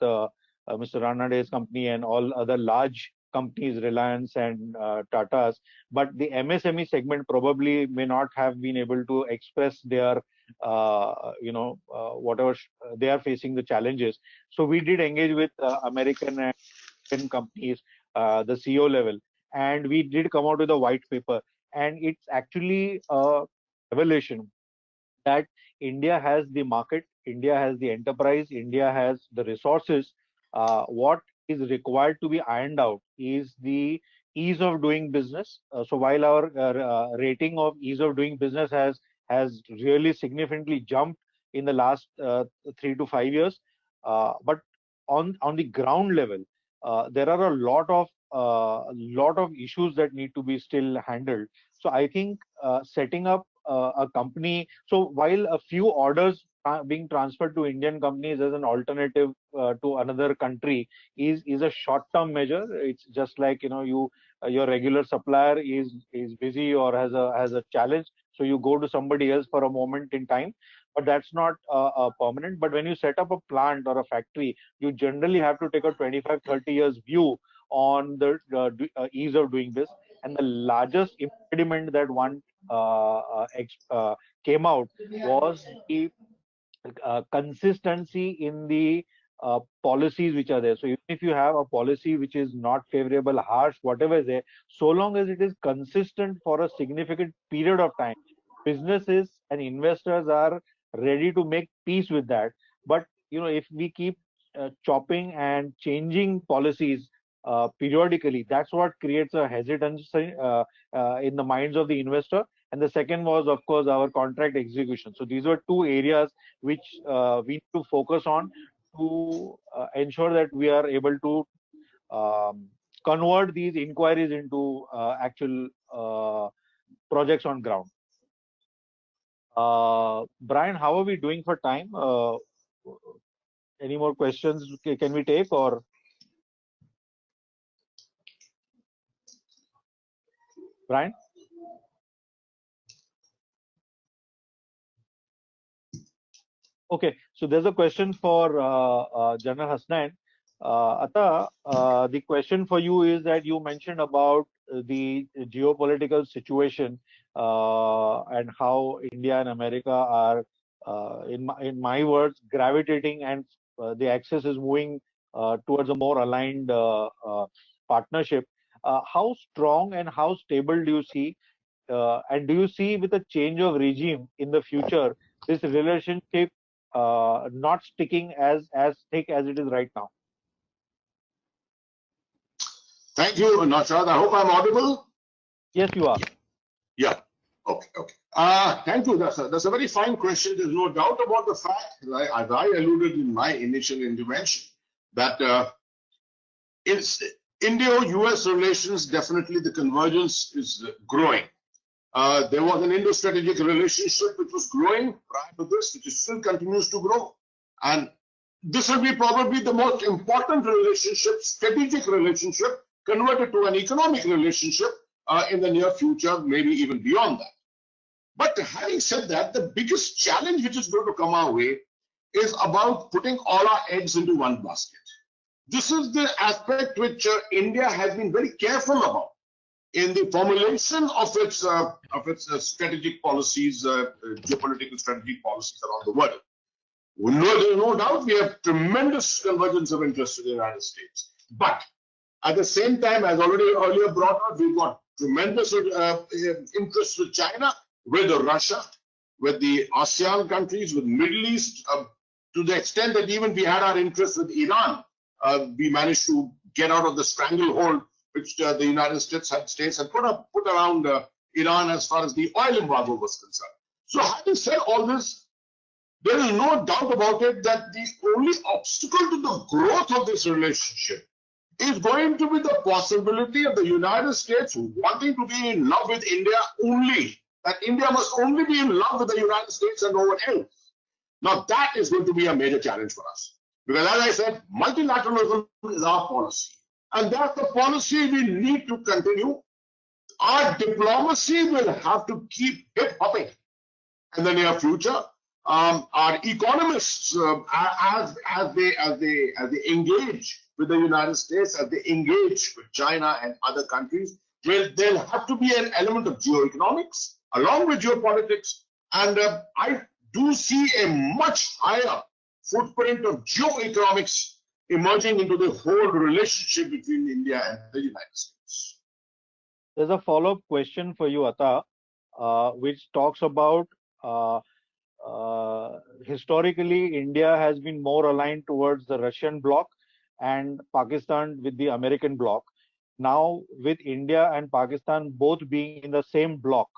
Mr. Rana Day's company and all other large companies, Reliance and Tata's, but the MSME segment probably may not have been able to express their whatever they are facing the challenges. So we did engage with American and Indian companies, the CEO level, and we did come out with a white paper. And it's actually a revelation that India has the market, India has the enterprise, India has the resources. What is required to be ironed out is the ease of doing business. So while our rating of ease of doing business has really significantly jumped in the last 3 to 5 years, but on the ground level, there are a lot of issues that need to be still handled. So I think setting up a company. So while a few orders are being transferred to Indian companies as an alternative to another country is a short-term measure. It's just like your regular supplier is busy or has a challenge, so you go to somebody else for a moment in time. But that's not permanent. But when you set up a plant or a factory, you generally have to take a 25-30 years view on the ease of doing this. And the largest impediment that one came out was the consistency in the policies which are there. So even if you have a policy which is not favorable, harsh, whatever is there, so long as it is consistent for a significant period of time, businesses and investors are ready to make peace with that. But if we keep chopping and changing policies periodically, that's what creates a hesitancy in the minds of the investor. And the second was, of course, our contract execution. So these were two areas which we need to focus on to ensure that we are able to convert these inquiries into actual projects on ground. Brian, how are we doing for time? Any more questions can we take, or? Brian? Okay, so there's a question for General Hasnain. Atta, the question for you is that you mentioned about the geopolitical situation and how India and America are, in my words, gravitating, and the axis is moving towards a more aligned partnership. How strong and how stable do you see, and do you see with a change of regime in the future, this relationship not sticking as thick as it is right now? Thank you, Naushad. I hope I'm audible. Yes, you are. Yeah. Okay. Thank you. That's a very fine question. There's no doubt about the fact, as I alluded in my initial intervention, that it's India-US relations, definitely the convergence is growing. There was an Indo-strategic relationship which was growing prior to this, which still continues to grow. And this will be probably the most important relationship, strategic relationship, converted to an economic relationship in the near future, maybe even beyond that. But having said that, the biggest challenge which is going to come our way is about putting all our eggs into one basket. This is the aspect which India has been very careful about in the formulation of its strategic policies, geopolitical strategic policies around the world. There's no doubt we have tremendous convergence of interest in the United States. But at the same time, as already earlier brought out, we've got tremendous interest with China, with Russia, with the ASEAN countries, with Middle East, to the extent that even we had our interest with Iran. We managed to get out of the stranglehold which the United States had put around Iran as far as the oil embargo was concerned. So having said all this, there is no doubt about it that the only obstacle to the growth of this relationship is going to be the possibility of the United States wanting to be in love with India only. That India must only be in love with the United States and no one else. Now that is going to be a major challenge for us. Because as I said, multilateralism is our policy. And that's the policy we need to continue. Our diplomacy will have to keep hip-hopping in the near future. Our economists, as they engage with the United States, as they engage with China and other countries, there'll have to be an element of geoeconomics along with geopolitics. And I do see a much higher footprint of geoeconomics emerging into the whole relationship between India and the United States. There's a follow-up question for you, Atta, which talks about historically, India has been more aligned towards the Russian bloc and Pakistan with the American bloc. Now, with India and Pakistan both being in the same bloc,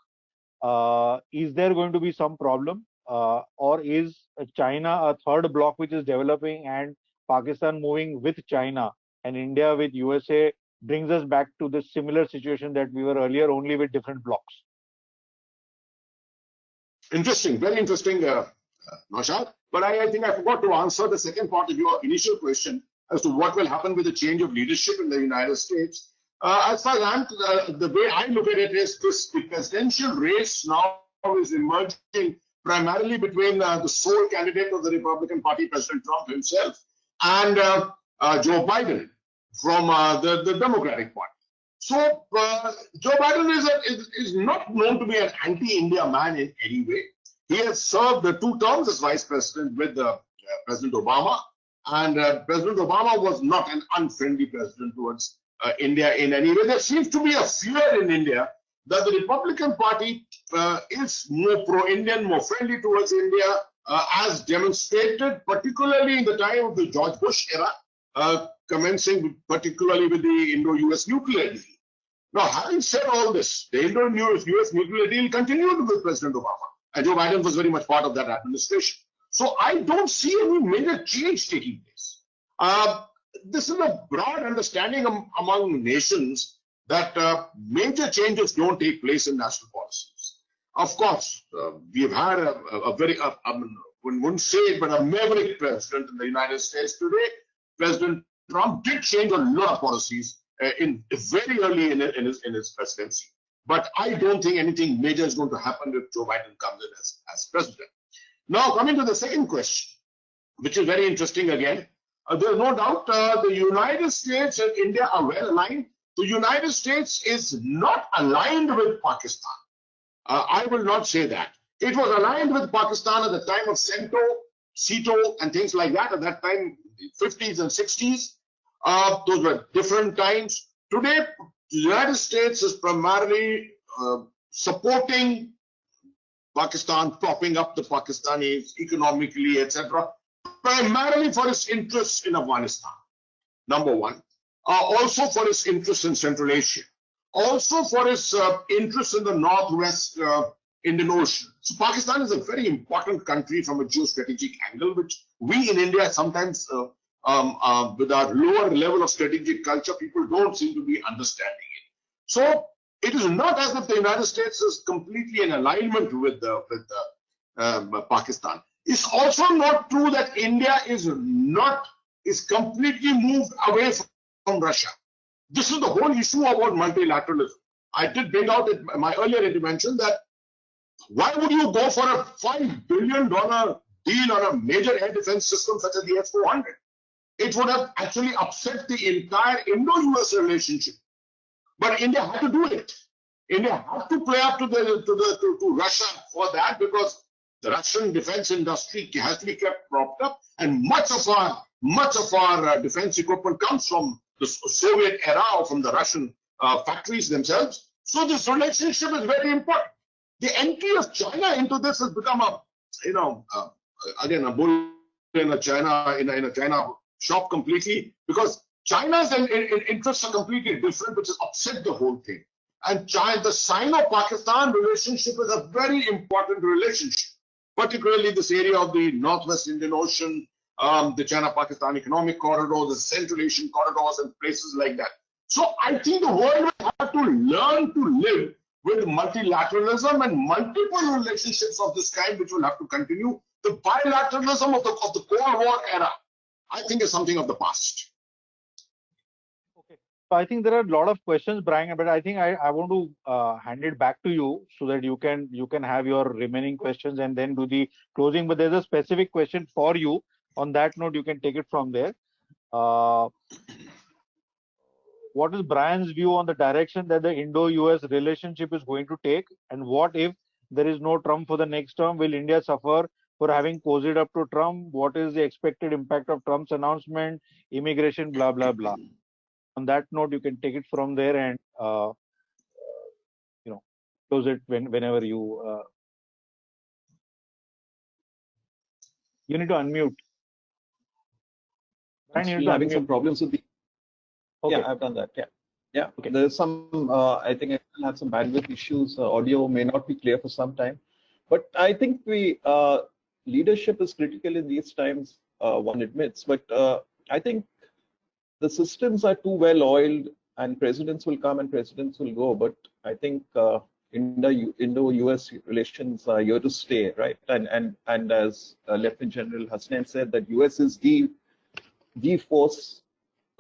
is there going to be some problem? Or is China a third bloc which is developing and Pakistan moving with China and India with USA brings us back to the similar situation that we were earlier, only with different blocs? Interesting, very interesting, Naushad. But I think I forgot to answer the second part of your initial question as to what will happen with the change of leadership in the United States. As far as the way I look at it is this: the presidential race now is emerging primarily between the sole candidate of the Republican Party, President Trump himself, and Joe Biden from the Democratic Party. So Joe Biden is not known to be an anti-India man in any way. He has served 2 terms as vice president with President Obama, and President Obama was not an unfriendly president towards India in any way. There seems to be a fear in India that the Republican Party is more pro-Indian, more friendly towards India, as demonstrated particularly in the time of the George Bush era, commencing particularly with the Indo-US nuclear deal. Now, having said all this, the Indo-US nuclear deal continued with President Obama, and Joe Biden was very much part of that administration. So I don't see any major change taking place. This is a broad understanding among nations that major changes don't take place in national policies. Of course, we've had a very, one wouldn't say it, but a maverick president in the United States today. President Trump did change a lot of policies very early in his presidency. But I don't think anything major is going to happen if Joe Biden comes in as president. Now, coming to the second question, which is very interesting again. There's no doubt the United States and India are well aligned. The United States is not aligned with Pakistan. I will not say that. It was aligned with Pakistan at the time of SEATO, and things like that. At that time, 50s and 60s. Those were different times. Today, the United States is primarily supporting Pakistan, propping up the Pakistanis economically, etc., primarily for its interests in Afghanistan, number one. Also for its interests in Central Asia. Also for its interests in the Northwest Indian Ocean. So Pakistan is a very important country from a geostrategic angle, which we in India sometimes, with our lower level of strategic culture, people don't seem to be understanding it. So it is not as if the United States is completely in alignment with Pakistan. It's also not true that India is completely moved away from Russia. This is the whole issue about multilateralism. I did bring out in my earlier intervention that why would you go for a $5 billion deal on a major air defense system such as the S-400? It would have actually upset the entire Indo-US relationship. But India had to do it. India had to play up to Russia for that, because the Russian defense industry has to be kept propped up, and much of our defense equipment comes from the Soviet era or from the Russian factories themselves. So this relationship is very important. The entry of China into this has become again a bull in a China shop completely, because China's interests are completely different, which has upset the whole thing. And the Sino-Pakistan relationship is a very important relationship, particularly this area of the Northwest Indian Ocean, the China-Pakistan economic corridor, the Central Asian corridors, and places like that. So I think the world will have to learn to live with multilateralism and multiple relationships of this kind, which will have to continue. The bilateralism of the Cold War era, I think, is something of the past. Okay, so I think there are a lot of questions, Brian, but I think I want to hand it back to you so that you can have your remaining questions and then do the closing. But there's a specific question for you. On that note, you can take it from there. What is Brian's view on the direction that the Indo-US relationship is going to take? And what if there is no Trump for the next term? Will India suffer for having cozied up to Trump. What is the expected impact of Trump's announcement, immigration, blah, blah, blah. On that note, you can take it from there and, close it whenever you need to unmute. I'm Brian, you need still to having unmute. some problems with the. Okay. Yeah, I've done that. Yeah. Yeah. Okay. There's some, I think I still have some bandwidth issues. Audio may not be clear for some time. But I think leadership is critical in these times, one admits. But I think the systems are too well oiled, and presidents will come and presidents will go. But I think Indo-US relations are here to stay, right? And as Lieutenant General Hasnain said, that US is the force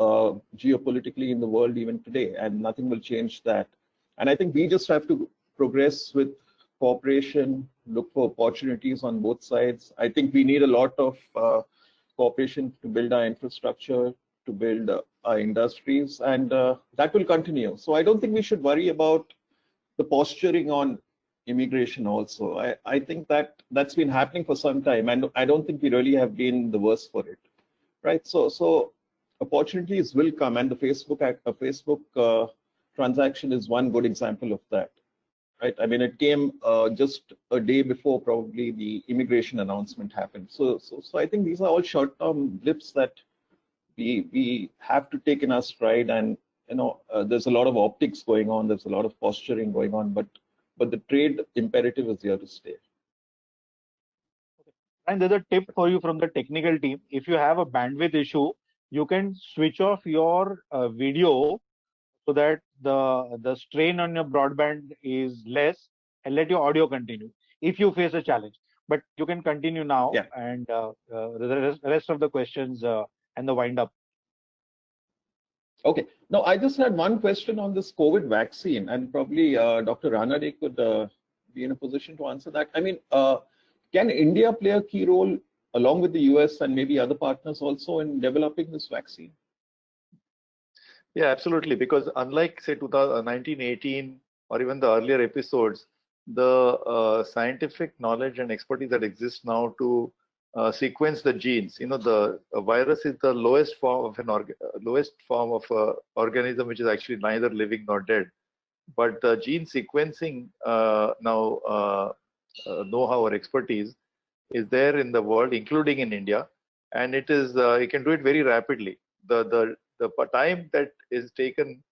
geopolitically in the world even today, and nothing will change that. And I think we just have to progress with cooperation, look for opportunities on both sides. I think we need a lot of cooperation to build our infrastructure, to build our industries, and that will continue. So I don't think we should worry about the posturing on immigration also. I think that's been happening for some time, and I don't think we really have been the worst for it, right? So opportunities will come, and the Facebook transaction is one good example of that, right? I mean, it came just a day before probably the immigration announcement happened. So I think these are all short-term blips that we have to take in our stride. And there's a lot of optics going on. There's a lot of posturing going on, but the trade imperative is here to stay. And there's a tip for you from the technical team. If you have a bandwidth issue, you can switch off your video so that the strain on your broadband is less, and let your audio continue if you face a challenge. But you can continue now, Yeah. And the rest of the questions and the wind up. Okay. Now, I just had one question on this COVID vaccine, and probably Dr. Ranade could be in a position to answer that. I mean, can India play a key role along with the US and maybe other partners also in developing this vaccine? Yeah, absolutely. Because unlike, say, 1918 or even the earlier episodes, the scientific knowledge and expertise that exists now to sequence the genes. The virus is the lowest form of an organism which is actually neither living nor dead. But the gene sequencing now know-how or expertise is there in the world, including in India, and it can do it very rapidly. The time that is taken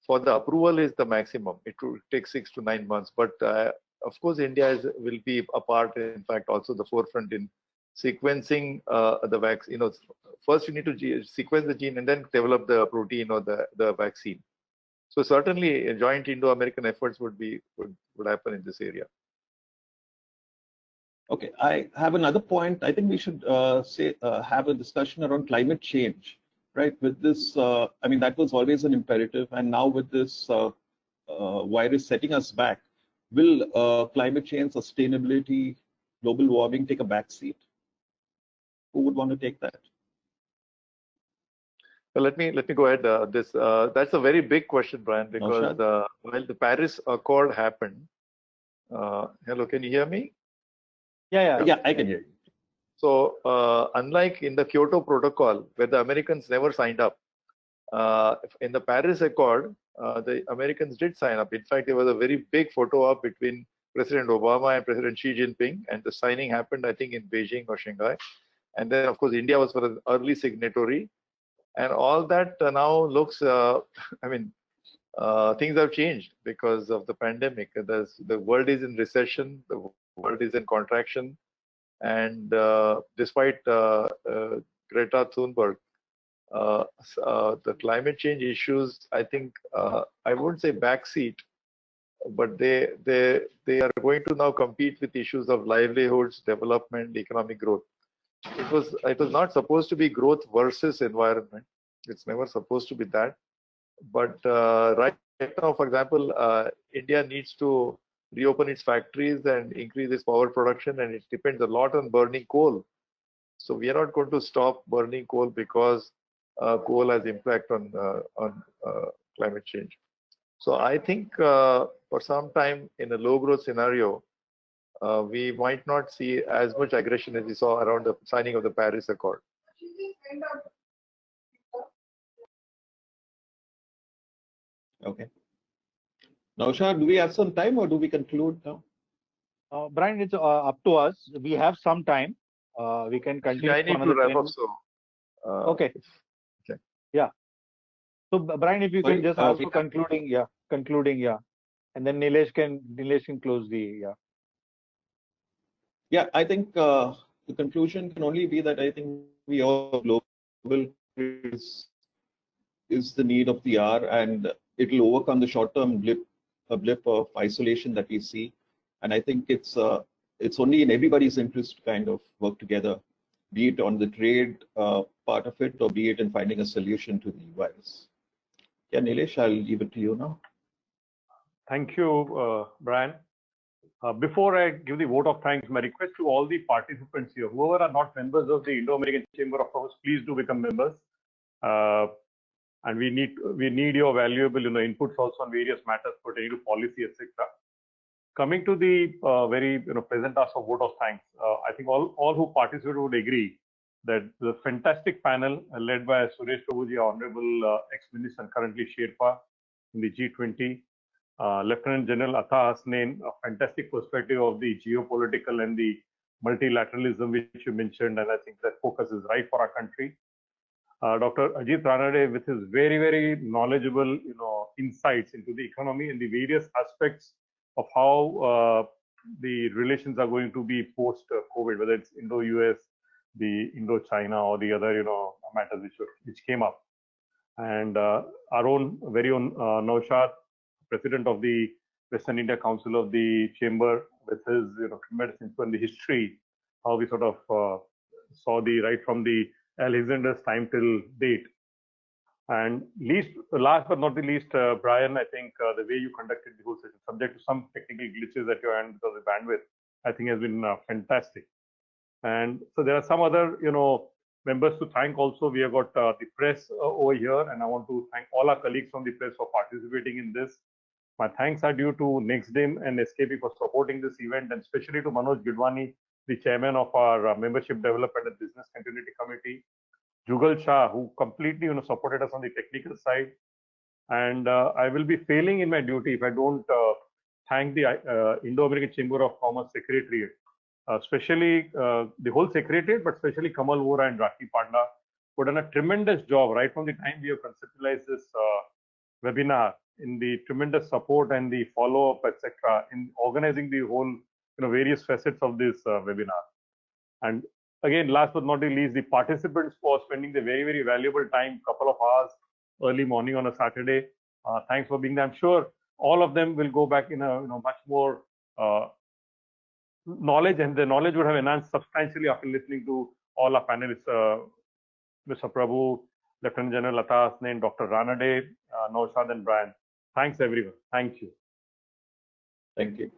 for the approval is the maximum. It will take 6 to 9 months, but of course India will be a part, in fact, also the forefront in sequencing the vaccine. First you need to sequence the gene and then develop the protein or the vaccine. So certainly joint Indo-American efforts would happen in this area. Okay, I have another point. I think we should have a discussion around climate change, right? With this, I mean, that was always an imperative, and now with this virus setting us back, will climate change, sustainability, global warming take a back seat? Who would want to take that? Well, let me go ahead. That's a very big question, Brian, because while the Paris Accord happened, hello, can you hear me? Yeah, I can hear you. So unlike in the Kyoto Protocol, where the Americans never signed up, in the Paris Accord, the Americans did sign up. In fact, there was a very big photo op between President Obama and President Xi Jinping, and the signing happened, I think, in Beijing or Shanghai. And then, of course, India was for an early signatory. And all that now looks, I mean, things have changed because of the pandemic. The world is in recession, the world is in contraction. And despite Greta Thunberg, the climate change issues, I think, I wouldn't say backseat, but they are going to now compete with issues of livelihoods, development, economic growth. It was not supposed to be growth versus environment. It's never supposed to be that. But right now, for example, India needs to reopen its factories and increase its power production, and it depends a lot on burning coal. So we are not going to stop burning coal because coal has impact on climate change. So I think for some time in a low growth scenario, we might not see as much aggression as we saw around the signing of the Paris Accord. Okay. Naushad, do we have some time or do we conclude now? Brian, it's up to us. We have some time. We can Actually, continue I for need to another wrap 10 up. minutes. So, Okay. Okay. Yeah. So, Brian, if you Sorry, can just we also have- concluding, yeah. And then Nilesh can close the, yeah. Yeah, I think the conclusion can only be that I think we all global is the need of the hour, and it will overcome the short-term blip of isolation that we see. And I think it's only in everybody's interest to kind of work together, be it on the trade part of it, or be it in finding a solution to the virus. Yeah, Nilesh, I'll leave it to you now. Thank you, Brian. Before I give the vote of thanks, my request to all the participants here, whoever are not members of the Indo-American Chamber of Commerce, please do become members. And we need your valuable, inputs also on various matters pertaining to policy, etc. Coming to the very, present task of vote of thanks, I think all who participated would agree that the fantastic panel led by Suresh Prabhuji, Honorable ex-minister and currently Sherpa in the G20, Lieutenant General Atha Hasnain, a fantastic perspective of the geopolitical and the multilateralism which you mentioned, and I think that focus is right for our country. Dr. Ajit Ranade, with his very, very knowledgeable, insights into the economy and the various aspects of how the relations are going to be post-COVID, whether it's Indo-US, the Indo-China, or the other, matters which came up. And our very own Naushad, President of the Western India Council of the Chamber, with his, tremendous influence in the history, how we sort of saw right from the Alexander's time till date. And last but not the least, Brian, I think the way you conducted the whole session, subject to some technical glitches at your end because of bandwidth, I think has been fantastic. And so there are some other, members to thank also. We have got the press over here, and I want to thank all our colleagues from the press for participating in this. My thanks are due to NextDim and SKP for supporting this event, and especially to Manoj Gidwani, the chairman of our Membership Development and Business Continuity Committee, Jugal Shah, who completely supported us on the technical side. And I will be failing in my duty if I don't thank the Indo-American Chamber of Commerce Secretariat, especially the whole Secretariat, but especially Kamal Vora and Rakhi Panda, who have done a tremendous job right from the time we have conceptualized this webinar, in the tremendous support and the follow-up, etc., in organizing the whole, various facets of this webinar. And again, last but not the least, the participants for spending the very, very valuable time, couple of hours early morning on a Saturday. Thanks for being there. I'm sure all of them will go back in a much more knowledge, and the knowledge would have enhanced substantially after listening to all our panelists, Mr. Prabhu, Lieutenant General Atha Hasnain, Dr. Ranade, Naushad, and Brian. Thanks, everyone. Thank you. Thank you.